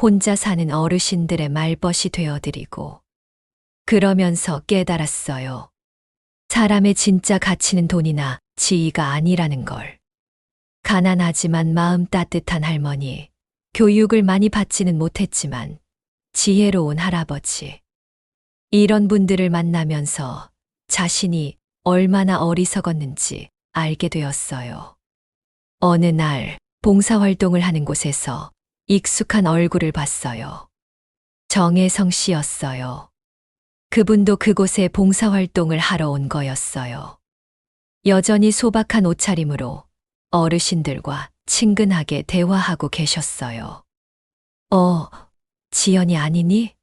혼자 사는 어르신들의 말벗이 되어드리고 그러면서 깨달았어요. 사람의 진짜 가치는 돈이나 지위가 아니라는 걸. 가난하지만 마음 따뜻한 할머니, 교육을 많이 받지는 못했지만 지혜로운 할아버지. 이런 분들을 만나면서 자신이 얼마나 어리석었는지 알게 되었어요. 어느 날 봉사활동을 하는 곳에서 익숙한 얼굴을 봤어요. 정혜성 씨였어요. 그분도 그곳에 봉사활동을 하러 온 거였어요. 여전히 소박한 옷차림으로 어르신들과 친근하게 대화하고 계셨어요. 지연이 아니니?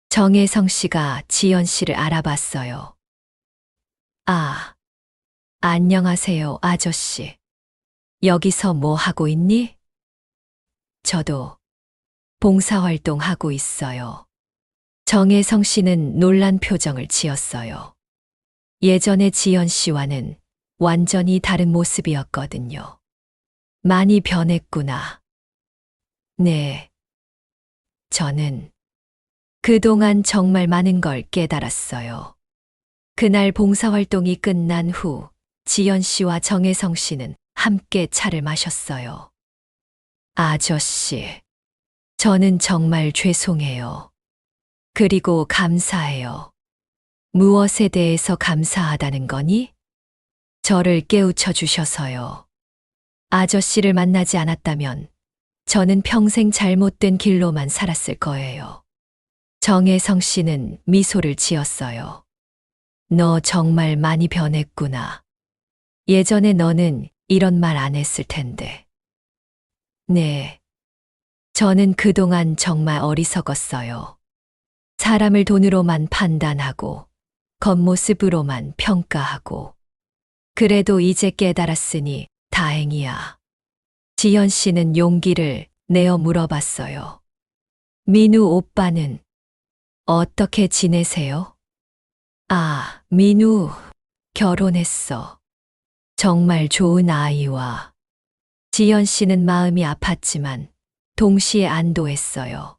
정혜성 씨가 지연 씨를 알아봤어요. 아, 안녕하세요, 아저씨. 여기서 뭐 하고 있니? 저도 봉사활동 하고 있어요. 정혜성 씨는 놀란 표정을 지었어요. 예전의 지연 씨와는 완전히 다른 모습이었거든요. 많이 변했구나. 네. 저는 그동안 정말 많은 걸 깨달았어요. 그날 봉사활동이 끝난 후 지연 씨와 정혜성 씨는 함께 차를 마셨어요. 아저씨, 저는 정말 죄송해요. 그리고 감사해요. 무엇에 대해서 감사하다는 거니? 저를 깨우쳐 주셔서요. 아저씨를 만나지 않았다면 저는 평생 잘못된 길로만 살았을 거예요. 정혜성 씨는 미소를 지었어요. 너 정말 많이 변했구나. 예전에 너는 이런 말 안 했을 텐데. 네. 저는 그동안 정말 어리석었어요. 사람을 돈으로만 판단하고 겉모습으로만 평가하고. 그래도 이제 깨달았으니 다행이야. 지연 씨는 용기를 내어 물어봤어요. 민우 오빠는 어떻게 지내세요? 아, 민우, 결혼했어. 정말 좋은 아이와. 지연 씨는 마음이 아팠지만 동시에 안도했어요.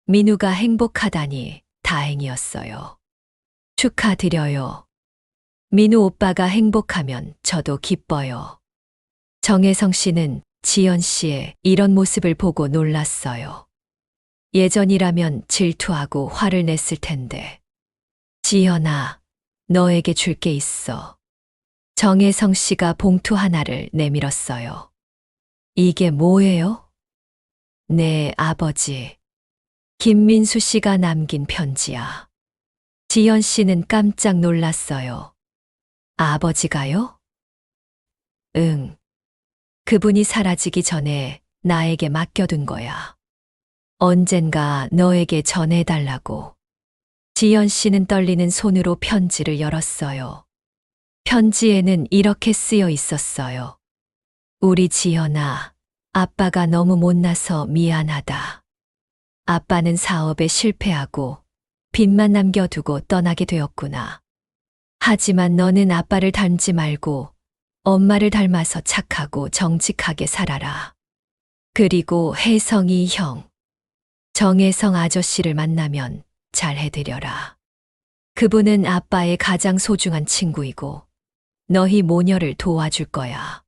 민우가 행복하다니 다행이었어요. 축하드려요. 민우 오빠가 행복하면 저도 기뻐요. 정혜성 씨는 지연 씨의 이런 모습을 보고 놀랐어요. 예전이라면 질투하고 화를 냈을 텐데. 지연아, 너에게 줄 게 있어. 정혜성 씨가 봉투 하나를 내밀었어요. 이게 뭐예요? 네, 아버지. 김민수 씨가 남긴 편지야. 지연 씨는 깜짝 놀랐어요. 아버지가요? 응. 그분이 사라지기 전에 나에게 맡겨둔 거야. 언젠가 너에게 전해달라고. 지연 씨는 떨리는 손으로 편지를 열었어요. 편지에는 이렇게 쓰여 있었어요. 우리 지연아, 아빠가 너무 못나서 미안하다. 아빠는 사업에 실패하고 빚만 남겨두고 떠나게 되었구나. 하지만 너는 아빠를 닮지 말고 엄마를 닮아서 착하고 정직하게 살아라. 그리고 혜성이 형, 정혜성 아저씨를 만나면 잘 해드려라. 그분은 아빠의 가장 소중한 친구이고 너희 모녀를 도와줄 거야.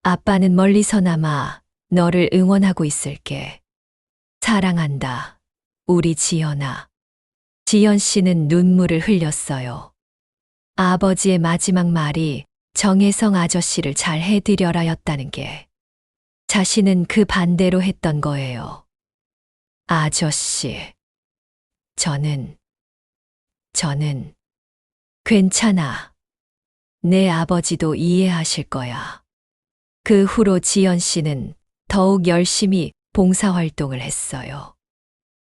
아빠는 멀리서나마 너를 응원하고 있을게. 사랑한다. 우리 지연아. 지연 씨는 눈물을 흘렸어요. 아버지의 마지막 말이 정혜성 아저씨를 잘 해드려라였다는 게 자신은 그 반대로 했던 거예요. 아저씨. 저는 괜찮아. 내 아버지도 이해하실 거야. 그 후로 지연 씨는 더욱 열심히 봉사활동을 했어요.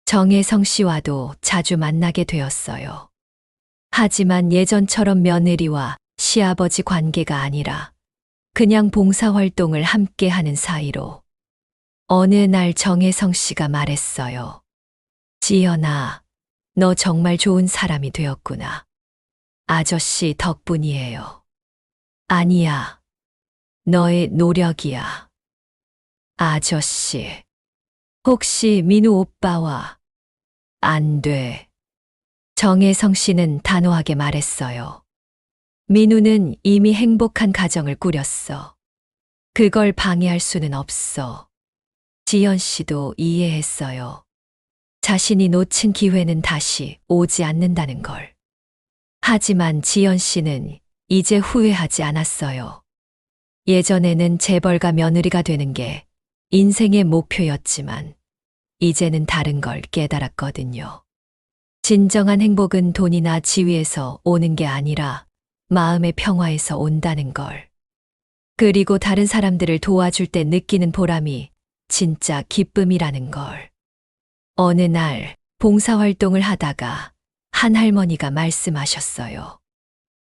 정혜성 씨와도 자주 만나게 되었어요. 하지만 예전처럼 며느리와 시아버지 관계가 아니라 그냥 봉사활동을 함께 하는 사이로 어느 날 정혜성 씨가 말했어요. 지연아, 너 정말 좋은 사람이 되었구나. 아저씨 덕분이에요. 아니야. 너의 노력이야. 아저씨. 혹시 민우 오빠와 안 돼. 정혜성 씨는 단호하게 말했어요. 민우는 이미 행복한 가정을 꾸렸어. 그걸 방해할 수는 없어. 지연 씨도 이해했어요. 자신이 놓친 기회는 다시 오지 않는다는 걸. 하지만 지연 씨는 이제 후회하지 않았어요. 예전에는 재벌가 며느리가 되는 게 인생의 목표였지만 이제는 다른 걸 깨달았거든요. 진정한 행복은 돈이나 지위에서 오는 게 아니라 마음의 평화에서 온다는 걸. 그리고 다른 사람들을 도와줄 때 느끼는 보람이 진짜 기쁨이라는 걸. 어느 날 봉사활동을 하다가 한 할머니가 말씀하셨어요.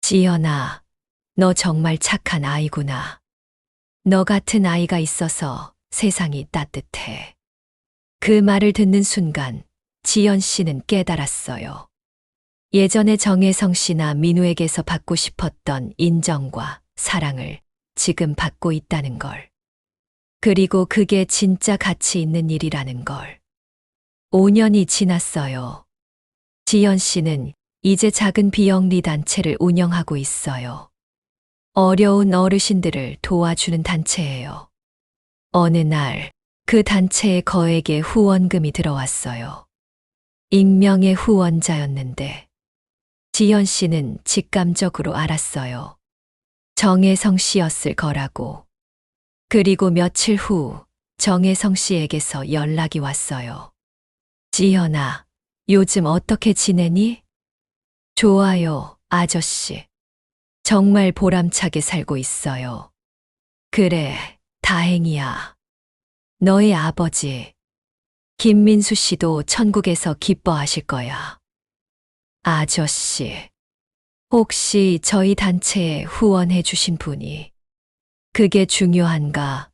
지연아, 너 정말 착한 아이구나. 너 같은 아이가 있어서 세상이 따뜻해. 그 말을 듣는 순간 지연 씨는 깨달았어요. 예전에 정혜성 씨나 민우에게서 받고 싶었던 인정과 사랑을 지금 받고 있다는 걸. 그리고 그게 진짜 가치 있는 일이라는 걸. 5년이 지났어요. 지연 씨는 이제 작은 비영리 단체를 운영하고 있어요. 어려운 어르신들을 도와주는 단체예요. 어느 날 그 단체에 거액의 후원금이 들어왔어요. 익명의 후원자였는데 지연 씨는 직감적으로 알았어요. 정혜성 씨였을 거라고. 그리고 며칠 후 정혜성 씨에게서 연락이 왔어요. 지연아, 요즘 어떻게 지내니? 좋아요, 아저씨. 정말 보람차게 살고 있어요. 그래, 다행이야. 너의 아버지, 김민수 씨도 천국에서 기뻐하실 거야. 아저씨, 혹시 저희 단체에 후원해 주신 분이 그게 중요한가?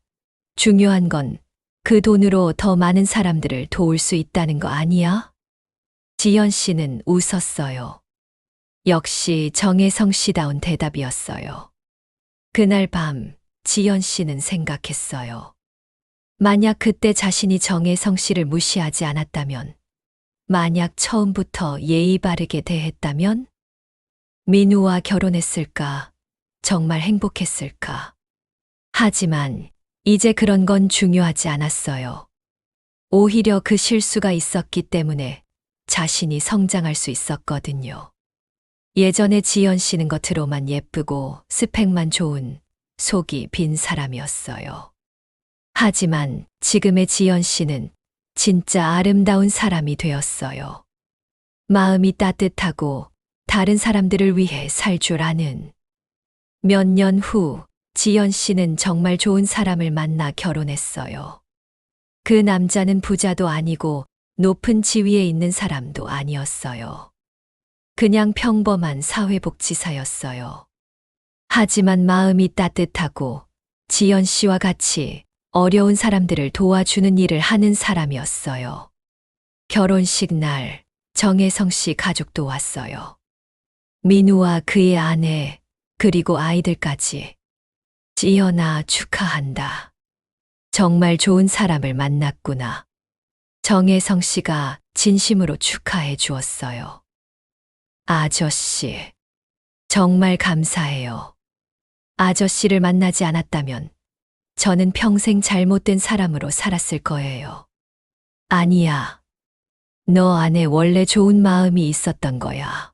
중요한 건 그 돈으로 더 많은 사람들을 도울 수 있다는 거 아니야? 지연 씨는 웃었어요. 역시 정혜성 씨다운 대답이었어요. 그날 밤 지연 씨는 생각했어요. 만약 그때 자신이 정혜성 씨를 무시하지 않았다면, 만약 처음부터 예의 바르게 대했다면, 민우와 결혼했을까? 정말 행복했을까? 하지만 이제 그런 건 중요하지 않았어요. 오히려 그 실수가 있었기 때문에 자신이 성장할 수 있었거든요. 예전에 지연 씨는 겉으로만 예쁘고 스펙만 좋은 속이 빈 사람이었어요. 하지만 지금의 지연 씨는 진짜 아름다운 사람이 되었어요. 마음이 따뜻하고 다른 사람들을 위해 살 줄 아는. 몇 년 후 지연 씨는 정말 좋은 사람을 만나 결혼했어요. 그 남자는 부자도 아니고 높은 지위에 있는 사람도 아니었어요. 그냥 평범한 사회복지사였어요. 하지만 마음이 따뜻하고 지연 씨와 같이 어려운 사람들을 도와주는 일을 하는 사람이었어요. 결혼식 날 정혜성 씨 가족도 왔어요. 민우와 그의 아내, 그리고 아이들까지. 지연아, 축하한다. 정말 좋은 사람을 만났구나. 정혜성 씨가 진심으로 축하해 주었어요. 아저씨, 정말 감사해요. 아저씨를 만나지 않았다면 저는 평생 잘못된 사람으로 살았을 거예요. 아니야. 너 안에 원래 좋은 마음이 있었던 거야.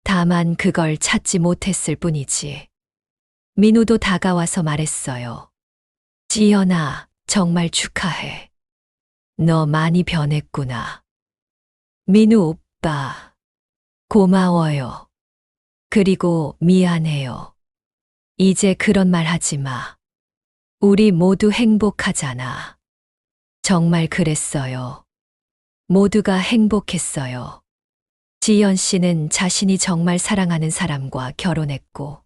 다만 그걸 찾지 못했을 뿐이지. 민우도 다가와서 말했어요. 지연아, 정말 축하해. 너 많이 변했구나. 민우 오빠, 고마워요. 그리고 미안해요. 이제 그런 말 하지 마. 우리 모두 행복하잖아. 정말 그랬어요. 모두가 행복했어요. 지연 씨는 자신이 정말 사랑하는 사람과 결혼했고,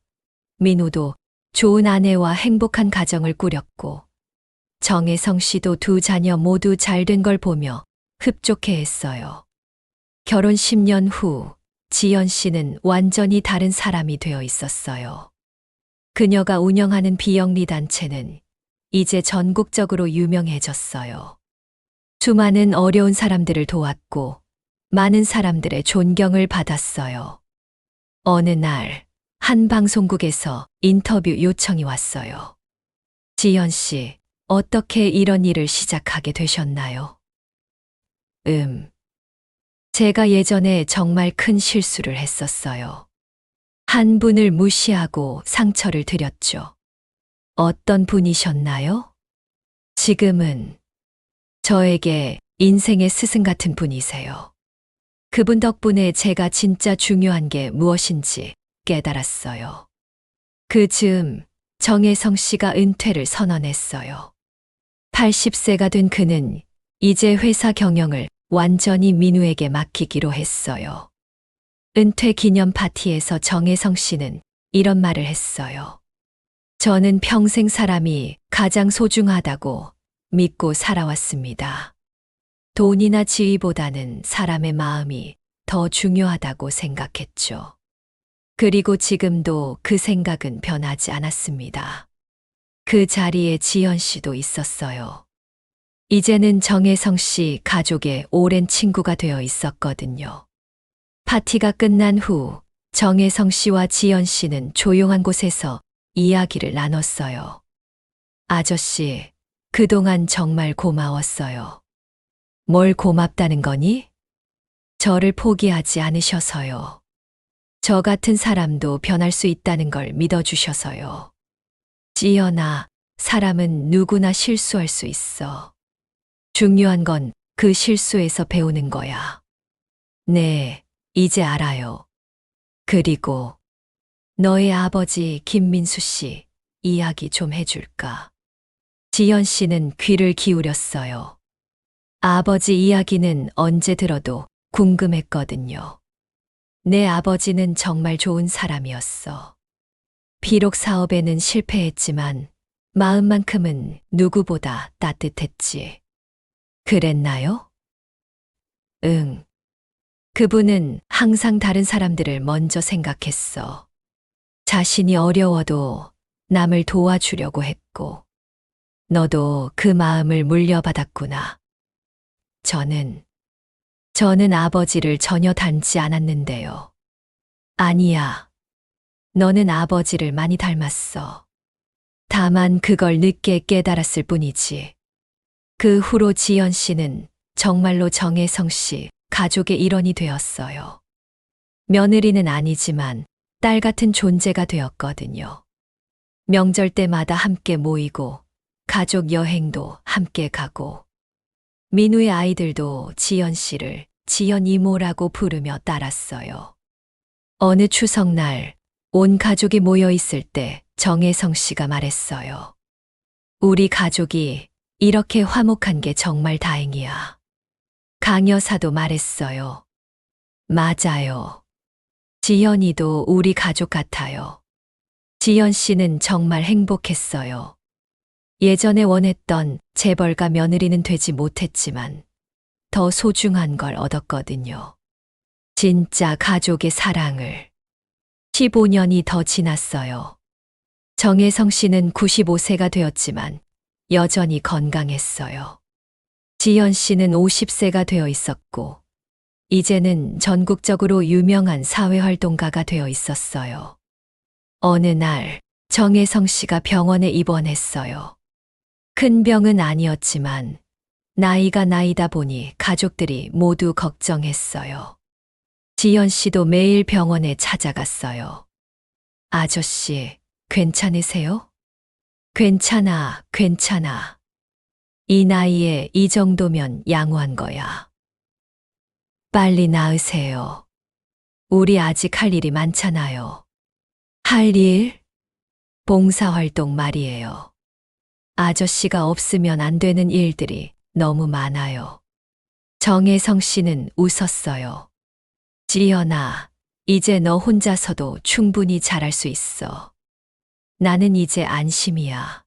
민우도 좋은 아내와 행복한 가정을 꾸렸고, 정혜성 씨도 두 자녀 모두 잘된 걸 보며 흡족해 했어요. 결혼 10년 후 지연 씨는 완전히 다른 사람이 되어 있었어요. 그녀가 운영하는 비영리 단체는 이제 전국적으로 유명해졌어요. 수많은 어려운 사람들을 도왔고 많은 사람들의 존경을 받았어요. 어느 날 한 방송국에서 인터뷰 요청이 왔어요. 지연 씨, 어떻게 이런 일을 시작하게 되셨나요? 제가 예전에 정말 큰 실수를 했었어요. 한 분을 무시하고 상처를 드렸죠. 어떤 분이셨나요? 지금은 저에게 인생의 스승 같은 분이세요. 그분 덕분에 제가 진짜 중요한 게 무엇인지 깨달았어요. 그 즈음 정혜성 씨가 은퇴를 선언했어요. 80세가 된 그는 이제 회사 경영을 완전히 민우에게 맡기기로 했어요. 은퇴 기념 파티에서 정혜성 씨는 이런 말을 했어요. 저는 평생 사람이 가장 소중하다고 믿고 살아왔습니다. 돈이나 지위보다는 사람의 마음이 더 중요하다고 생각했죠. 그리고 지금도 그 생각은 변하지 않았습니다. 그 자리에 지연 씨도 있었어요. 이제는 정혜성 씨 가족의 오랜 친구가 되어 있었거든요. 파티가 끝난 후 정혜성 씨와 지연 씨는 조용한 곳에서 이야기를 나눴어요. 아저씨, 그동안 정말 고마웠어요. 뭘 고맙다는 거니? 저를 포기하지 않으셔서요. 저 같은 사람도 변할 수 있다는 걸 믿어주셔서요. 지연아, 사람은 누구나 실수할 수 있어. 중요한 건 그 실수에서 배우는 거야. 네, 이제 알아요. 그리고 너의 아버지 김민수 씨 이야기 좀 해줄까? 지연 씨는 귀를 기울였어요. 아버지 이야기는 언제 들어도 궁금했거든요. 내 아버지는 정말 좋은 사람이었어. 비록 사업에는 실패했지만 마음만큼은 누구보다 따뜻했지. 그랬나요? 응. 그분은 항상 다른 사람들을 먼저 생각했어. 자신이 어려워도 남을 도와주려고 했고, 너도 그 마음을 물려받았구나. 저는 아버지를 전혀 닮지 않았는데요. 아니야. 너는 아버지를 많이 닮았어. 다만 그걸 늦게 깨달았을 뿐이지. 그 후로 지연 씨는 정말로 정혜성 씨 가족의 일원이 되었어요. 며느리는 아니지만 딸 같은 존재가 되었거든요. 명절 때마다 함께 모이고 가족 여행도 함께 가고 민우의 아이들도 지연 씨를 지연 이모라고 부르며 따랐어요. 어느 추석날 온 가족이 모여 있을 때 정혜성 씨가 말했어요. 우리 가족이 이렇게 화목한 게 정말 다행이야. 강 여사도 말했어요. 맞아요. 지연이도 우리 가족 같아요. 지연 씨는 정말 행복했어요. 예전에 원했던 재벌가 며느리는 되지 못했지만 더 소중한 걸 얻었거든요. 진짜 가족의 사랑을. 15년이 더 지났어요. 정혜성 씨는 95세가 되었지만 여전히 건강했어요. 지연 씨는 50세가 되어 있었고, 이제는 전국적으로 유명한 사회활동가가 되어 있었어요. 어느 날 정혜성 씨가 병원에 입원했어요. 큰 병은 아니었지만 나이가 나이다 보니 가족들이 모두 걱정했어요. 지연 씨도 매일 병원에 찾아갔어요. 아저씨, 괜찮으세요? 괜찮아, 괜찮아. 이 나이에 이 정도면 양호한 거야. 빨리 나으세요. 우리 아직 할 일이 많잖아요. 할 일? 봉사활동 말이에요. 아저씨가 없으면 안 되는 일들이 너무 많아요. 정혜성 씨는 웃었어요. 지연아, 이제 너 혼자서도 충분히 잘할 수 있어. 나는 이제 안심이야.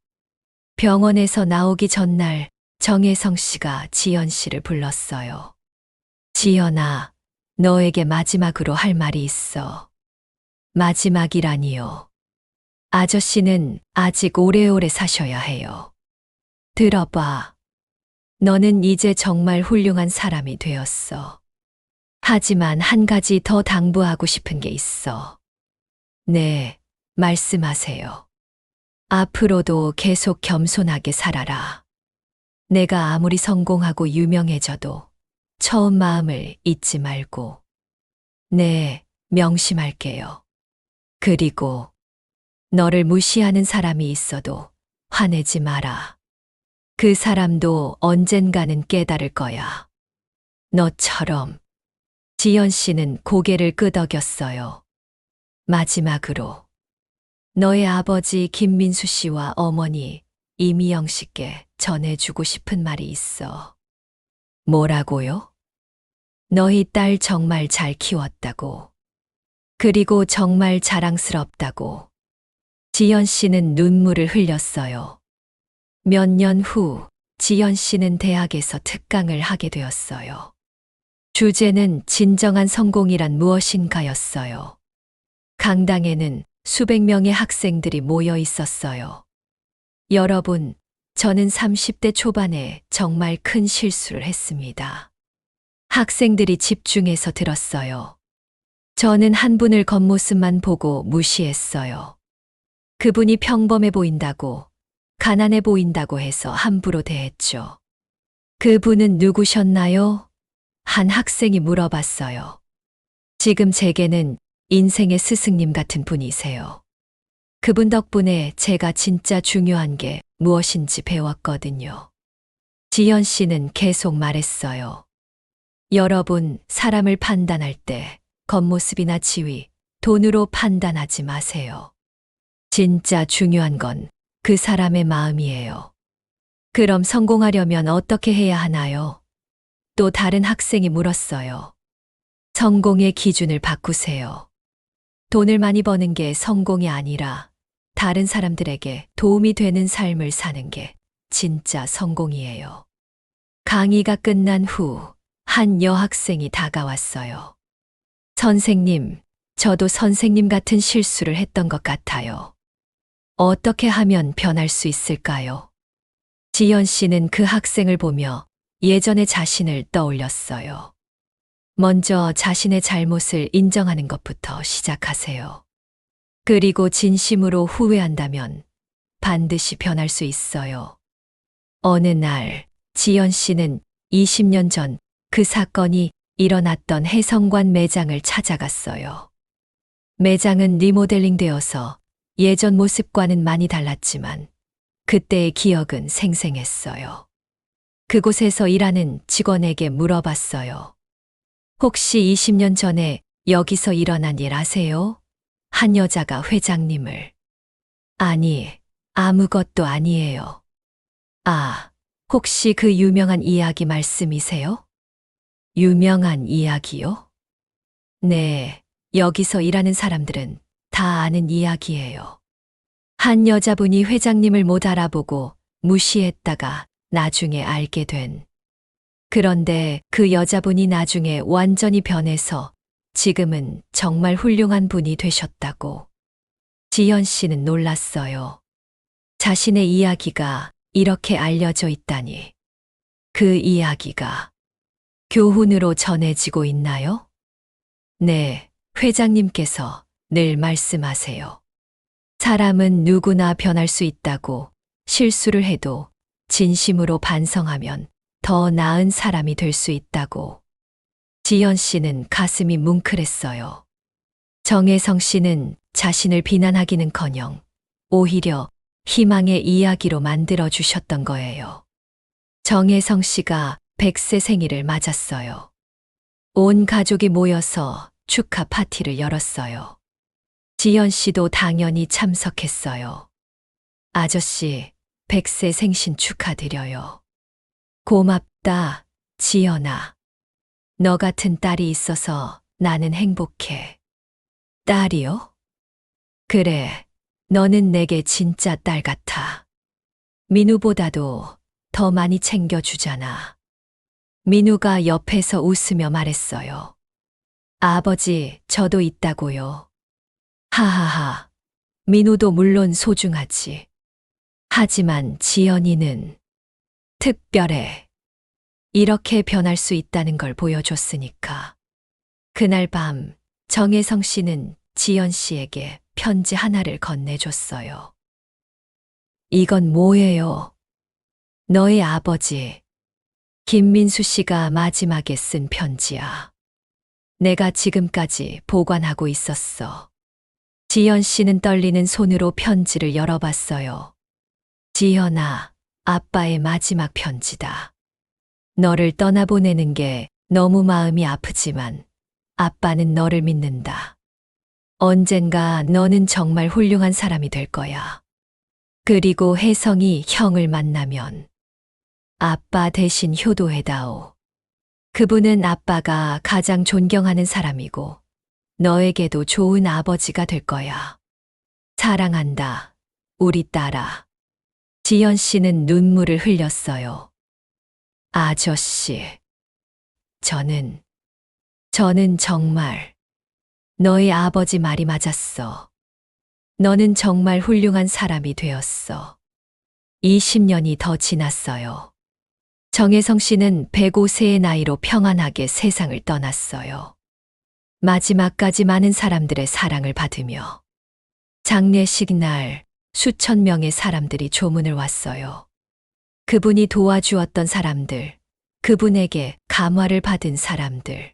병원에서 나오기 전날 정혜성 씨가 지연 씨를 불렀어요. 지연아, 너에게 마지막으로 할 말이 있어. 마지막이라니요. 아저씨는 아직 오래오래 사셔야 해요. 들어봐. 너는 이제 정말 훌륭한 사람이 되었어. 하지만 한 가지 더 당부하고 싶은 게 있어. 네, 말씀하세요. 앞으로도 계속 겸손하게 살아라. 내가 아무리 성공하고 유명해져도 처음 마음을 잊지 말고. 네, 명심할게요. 그리고 너를 무시하는 사람이 있어도 화내지 마라. 그 사람도 언젠가는 깨달을 거야. 너처럼. 지연 씨는 고개를 끄덕였어요. 마지막으로 너의 아버지 김민수 씨와 어머니 이미영 씨께 전해주고 싶은 말이 있어. 뭐라고요? 너희 딸 정말 잘 키웠다고. 그리고 정말 자랑스럽다고. 지연 씨는 눈물을 흘렸어요. 몇 년 후 지연 씨는 대학에서 특강을 하게 되었어요. 주제는 진정한 성공이란 무엇인가였어요. 강당에는 수백 명의 학생들이 모여 있었어요. 여러분, 저는 30대 초반에 정말 큰 실수를 했습니다. 학생들이 집중해서 들었어요. 저는 한 분을 겉모습만 보고 무시했어요. 그분이 평범해 보인다고, 가난해 보인다고 해서 함부로 대했죠. 그분은 누구셨나요? 한 학생이 물어봤어요. 지금 제게는 인생의 스승님 같은 분이세요. 그분 덕분에 제가 진짜 중요한 게 무엇인지 배웠거든요. 지연 씨는 계속 말했어요. 여러분, 사람을 판단할 때 겉모습이나 지위, 돈으로 판단하지 마세요. 진짜 중요한 건 그 사람의 마음이에요. 그럼 성공하려면 어떻게 해야 하나요? 또 다른 학생이 물었어요. 성공의 기준을 바꾸세요. 돈을 많이 버는 게 성공이 아니라 다른 사람들에게 도움이 되는 삶을 사는 게 진짜 성공이에요. 강의가 끝난 후 한 여학생이 다가왔어요. 선생님, 저도 선생님 같은 실수를 했던 것 같아요. 어떻게 하면 변할 수 있을까요? 지연 씨는 그 학생을 보며 예전의 자신을 떠올렸어요. 먼저 자신의 잘못을 인정하는 것부터 시작하세요. 그리고 진심으로 후회한다면 반드시 변할 수 있어요. 어느 날, 지연 씨는 20년 전 그 사건이 일어났던 혜성관 매장을 찾아갔어요. 매장은 리모델링 되어서 예전 모습과는 많이 달랐지만 그때의 기억은 생생했어요. 그곳에서 일하는 직원에게 물어봤어요. 혹시 20년 전에 여기서 일어난 일 아세요? 한 여자가 회장님을. 아니, 아무것도 아니에요. 아, 혹시 그 유명한 이야기 말씀이세요? 유명한 이야기요? 네, 여기서 일하는 사람들은 다 아는 이야기예요. 한 여자분이 회장님을 못 알아보고 무시했다가 나중에 알게 된. 그런데 그 여자분이 나중에 완전히 변해서 지금은 정말 훌륭한 분이 되셨다고. 지연 씨는 놀랐어요. 자신의 이야기가 이렇게 알려져 있다니. 그 이야기가 교훈으로 전해지고 있나요? 네, 회장님께서 늘 말씀하세요. 사람은 누구나 변할 수 있다고. 실수를 해도 진심으로 반성하면 더 나은 사람이 될 수 있다고. 지연 씨는 가슴이 뭉클했어요. 정혜성 씨는 자신을 비난하기는커녕 오히려 희망의 이야기로 만들어 주셨던 거예요. 정혜성 씨가 100세 생일을 맞았어요. 온 가족이 모여서 축하 파티를 열었어요. 지연 씨도 당연히 참석했어요. 아저씨, 100세 생신 축하드려요. 고맙다, 지연아. 너 같은 딸이 있어서 나는 행복해. 딸이요? 그래, 너는 내게 진짜 딸 같아. 민우보다도 더 많이 챙겨주잖아. 민우가 옆에서 웃으며 말했어요. 아버지, 저도 있다고요. 하하하, 민우도 물론 소중하지. 하지만 지연이는 특별해. 이렇게 변할 수 있다는 걸 보여줬으니까. 그날 밤, 정혜성 씨는 지연 씨에게 편지 하나를 건네줬어요. 이건 뭐예요? 너의 아버지, 김민수 씨가 마지막에 쓴 편지야. 내가 지금까지 보관하고 있었어. 지연 씨는 떨리는 손으로 편지를 열어봤어요. 지연아, 아빠의 마지막 편지다. 너를 떠나보내는 게 너무 마음이 아프지만 아빠는 너를 믿는다. 언젠가 너는 정말 훌륭한 사람이 될 거야. 그리고 혜성이 형을 만나면 아빠 대신 효도해다오. 그분은 아빠가 가장 존경하는 사람이고 너에게도 좋은 아버지가 될 거야. 사랑한다, 우리 딸아. 지연 씨는 눈물을 흘렸어요. 아저씨, 저는 정말 너의 아버지 말이 맞았어. 너는 정말 훌륭한 사람이 되었어. 20년이 더 지났어요. 정혜성 씨는 105세의 나이로 평안하게 세상을 떠났어요. 마지막까지 많은 사람들의 사랑을 받으며 장례식 날 수천 명의 사람들이 조문을 왔어요. 그분이 도와주었던 사람들, 그분에게 감화를 받은 사람들.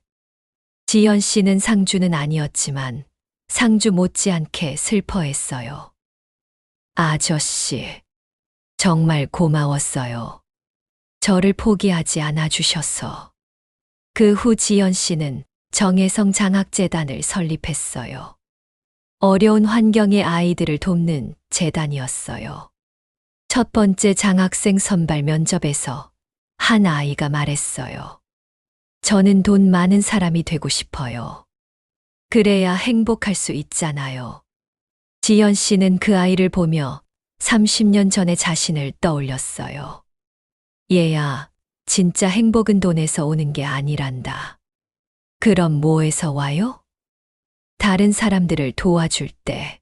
지연 씨는 상주는 아니었지만 상주 못지않게 슬퍼했어요. 아저씨, 정말 고마웠어요. 저를 포기하지 않아 주셔서. 그 후 지연 씨는 정혜성 장학재단을 설립했어요. 어려운 환경의 아이들을 돕는 재단이었어요. 첫 번째 장학생 선발 면접에서 한 아이가 말했어요. 저는 돈 많은 사람이 되고 싶어요. 그래야 행복할 수 있잖아요. 지연 씨는 그 아이를 보며 30년 전의 자신을 떠올렸어요. 얘야, 진짜 행복은 돈에서 오는 게 아니란다. 그럼 뭐에서 와요? 다른 사람들을 도와줄 때,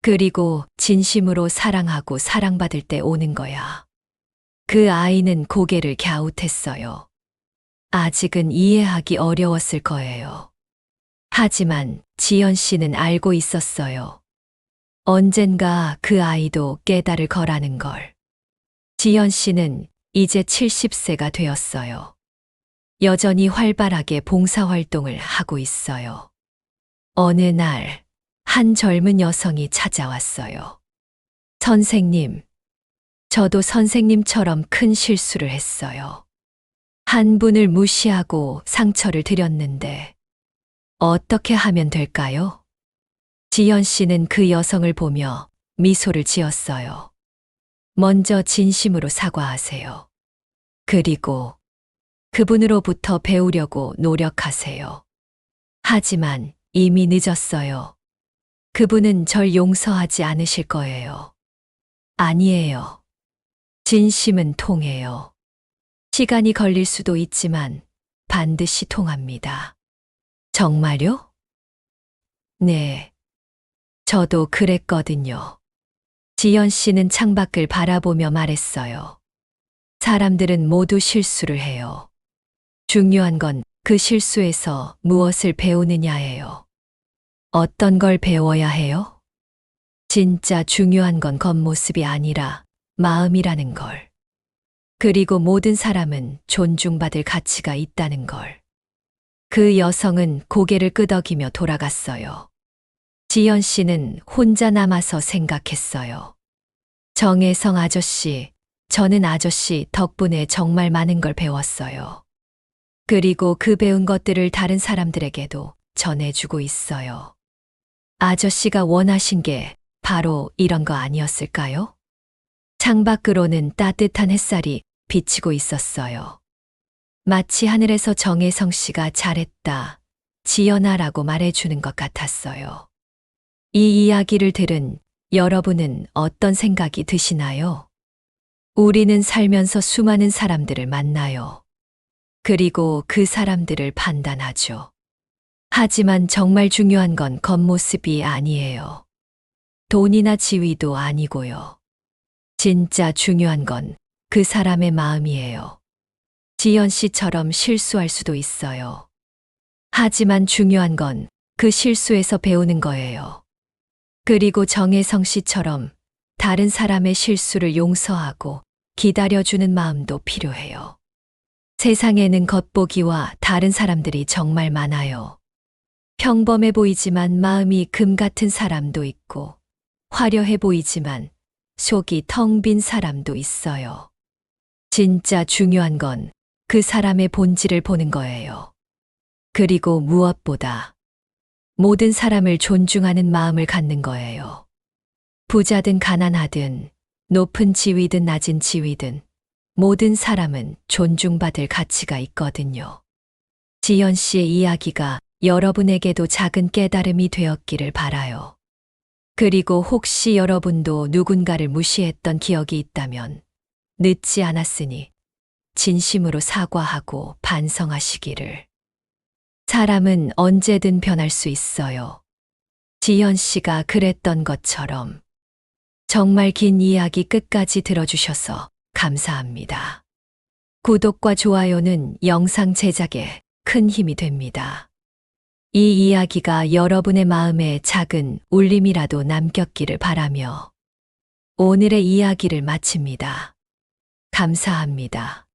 그리고 진심으로 사랑하고 사랑받을 때 오는 거야. 그 아이는 고개를 갸웃했어요. 아직은 이해하기 어려웠을 거예요. 하지만 지연 씨는 알고 있었어요. 언젠가 그 아이도 깨달을 거라는 걸. 지연 씨는 이제 70세가 되었어요. 여전히 활발하게 봉사활동을 하고 있어요. 어느 날, 한 젊은 여성이 찾아왔어요. 선생님, 저도 선생님처럼 큰 실수를 했어요. 한 분을 무시하고 상처를 드렸는데, 어떻게 하면 될까요? 지연 씨는 그 여성을 보며 미소를 지었어요. 먼저 진심으로 사과하세요. 그리고 그분으로부터 배우려고 노력하세요. 하지만 이미 늦었어요. 그분은 절 용서하지 않으실 거예요. 아니에요. 진심은 통해요. 시간이 걸릴 수도 있지만 반드시 통합니다. 정말요? 네. 저도 그랬거든요. 지연 씨는 창밖을 바라보며 말했어요. 사람들은 모두 실수를 해요. 중요한 건 그 실수에서 무엇을 배우느냐예요. 어떤 걸 배워야 해요? 진짜 중요한 건 겉모습이 아니라 마음이라는 걸. 그리고 모든 사람은 존중받을 가치가 있다는 걸. 그 여성은 고개를 끄덕이며 돌아갔어요. 지연 씨는 혼자 남아서 생각했어요. 정혜성 아저씨, 저는 아저씨 덕분에 정말 많은 걸 배웠어요. 그리고 그 배운 것들을 다른 사람들에게도 전해주고 있어요. 아저씨가 원하신 게 바로 이런 거 아니었을까요? 창밖으로는 따뜻한 햇살이 비치고 있었어요. 마치 하늘에서 정혜성 씨가 잘했다, 지연아라고 말해주는 것 같았어요. 이 이야기를 들은 여러분은 어떤 생각이 드시나요? 우리는 살면서 수많은 사람들을 만나요. 그리고 그 사람들을 판단하죠. 하지만 정말 중요한 건 겉모습이 아니에요. 돈이나 지위도 아니고요. 진짜 중요한 건 그 사람의 마음이에요. 지연 씨처럼 실수할 수도 있어요. 하지만 중요한 건 그 실수에서 배우는 거예요. 그리고 정혜성 씨처럼 다른 사람의 실수를 용서하고 기다려주는 마음도 필요해요. 세상에는 겉보기와 다른 사람들이 정말 많아요. 평범해 보이지만 마음이 금 같은 사람도 있고, 화려해 보이지만 속이 텅 빈 사람도 있어요. 진짜 중요한 건 그 사람의 본질을 보는 거예요. 그리고 무엇보다 모든 사람을 존중하는 마음을 갖는 거예요. 부자든 가난하든, 높은 지위든 낮은 지위든, 모든 사람은 존중받을 가치가 있거든요. 지연 씨의 이야기가 여러분에게도 작은 깨달음이 되었기를 바라요. 그리고 혹시 여러분도 누군가를 무시했던 기억이 있다면 늦지 않았으니 진심으로 사과하고 반성하시기를. 사람은 언제든 변할 수 있어요. 지연 씨가 그랬던 것처럼. 정말 긴 이야기 끝까지 들어주셔서 감사합니다. 구독과 좋아요는 영상 제작에 큰 힘이 됩니다. 이 이야기가 여러분의 마음에 작은 울림이라도 남겼기를 바라며 오늘의 이야기를 마칩니다. 감사합니다.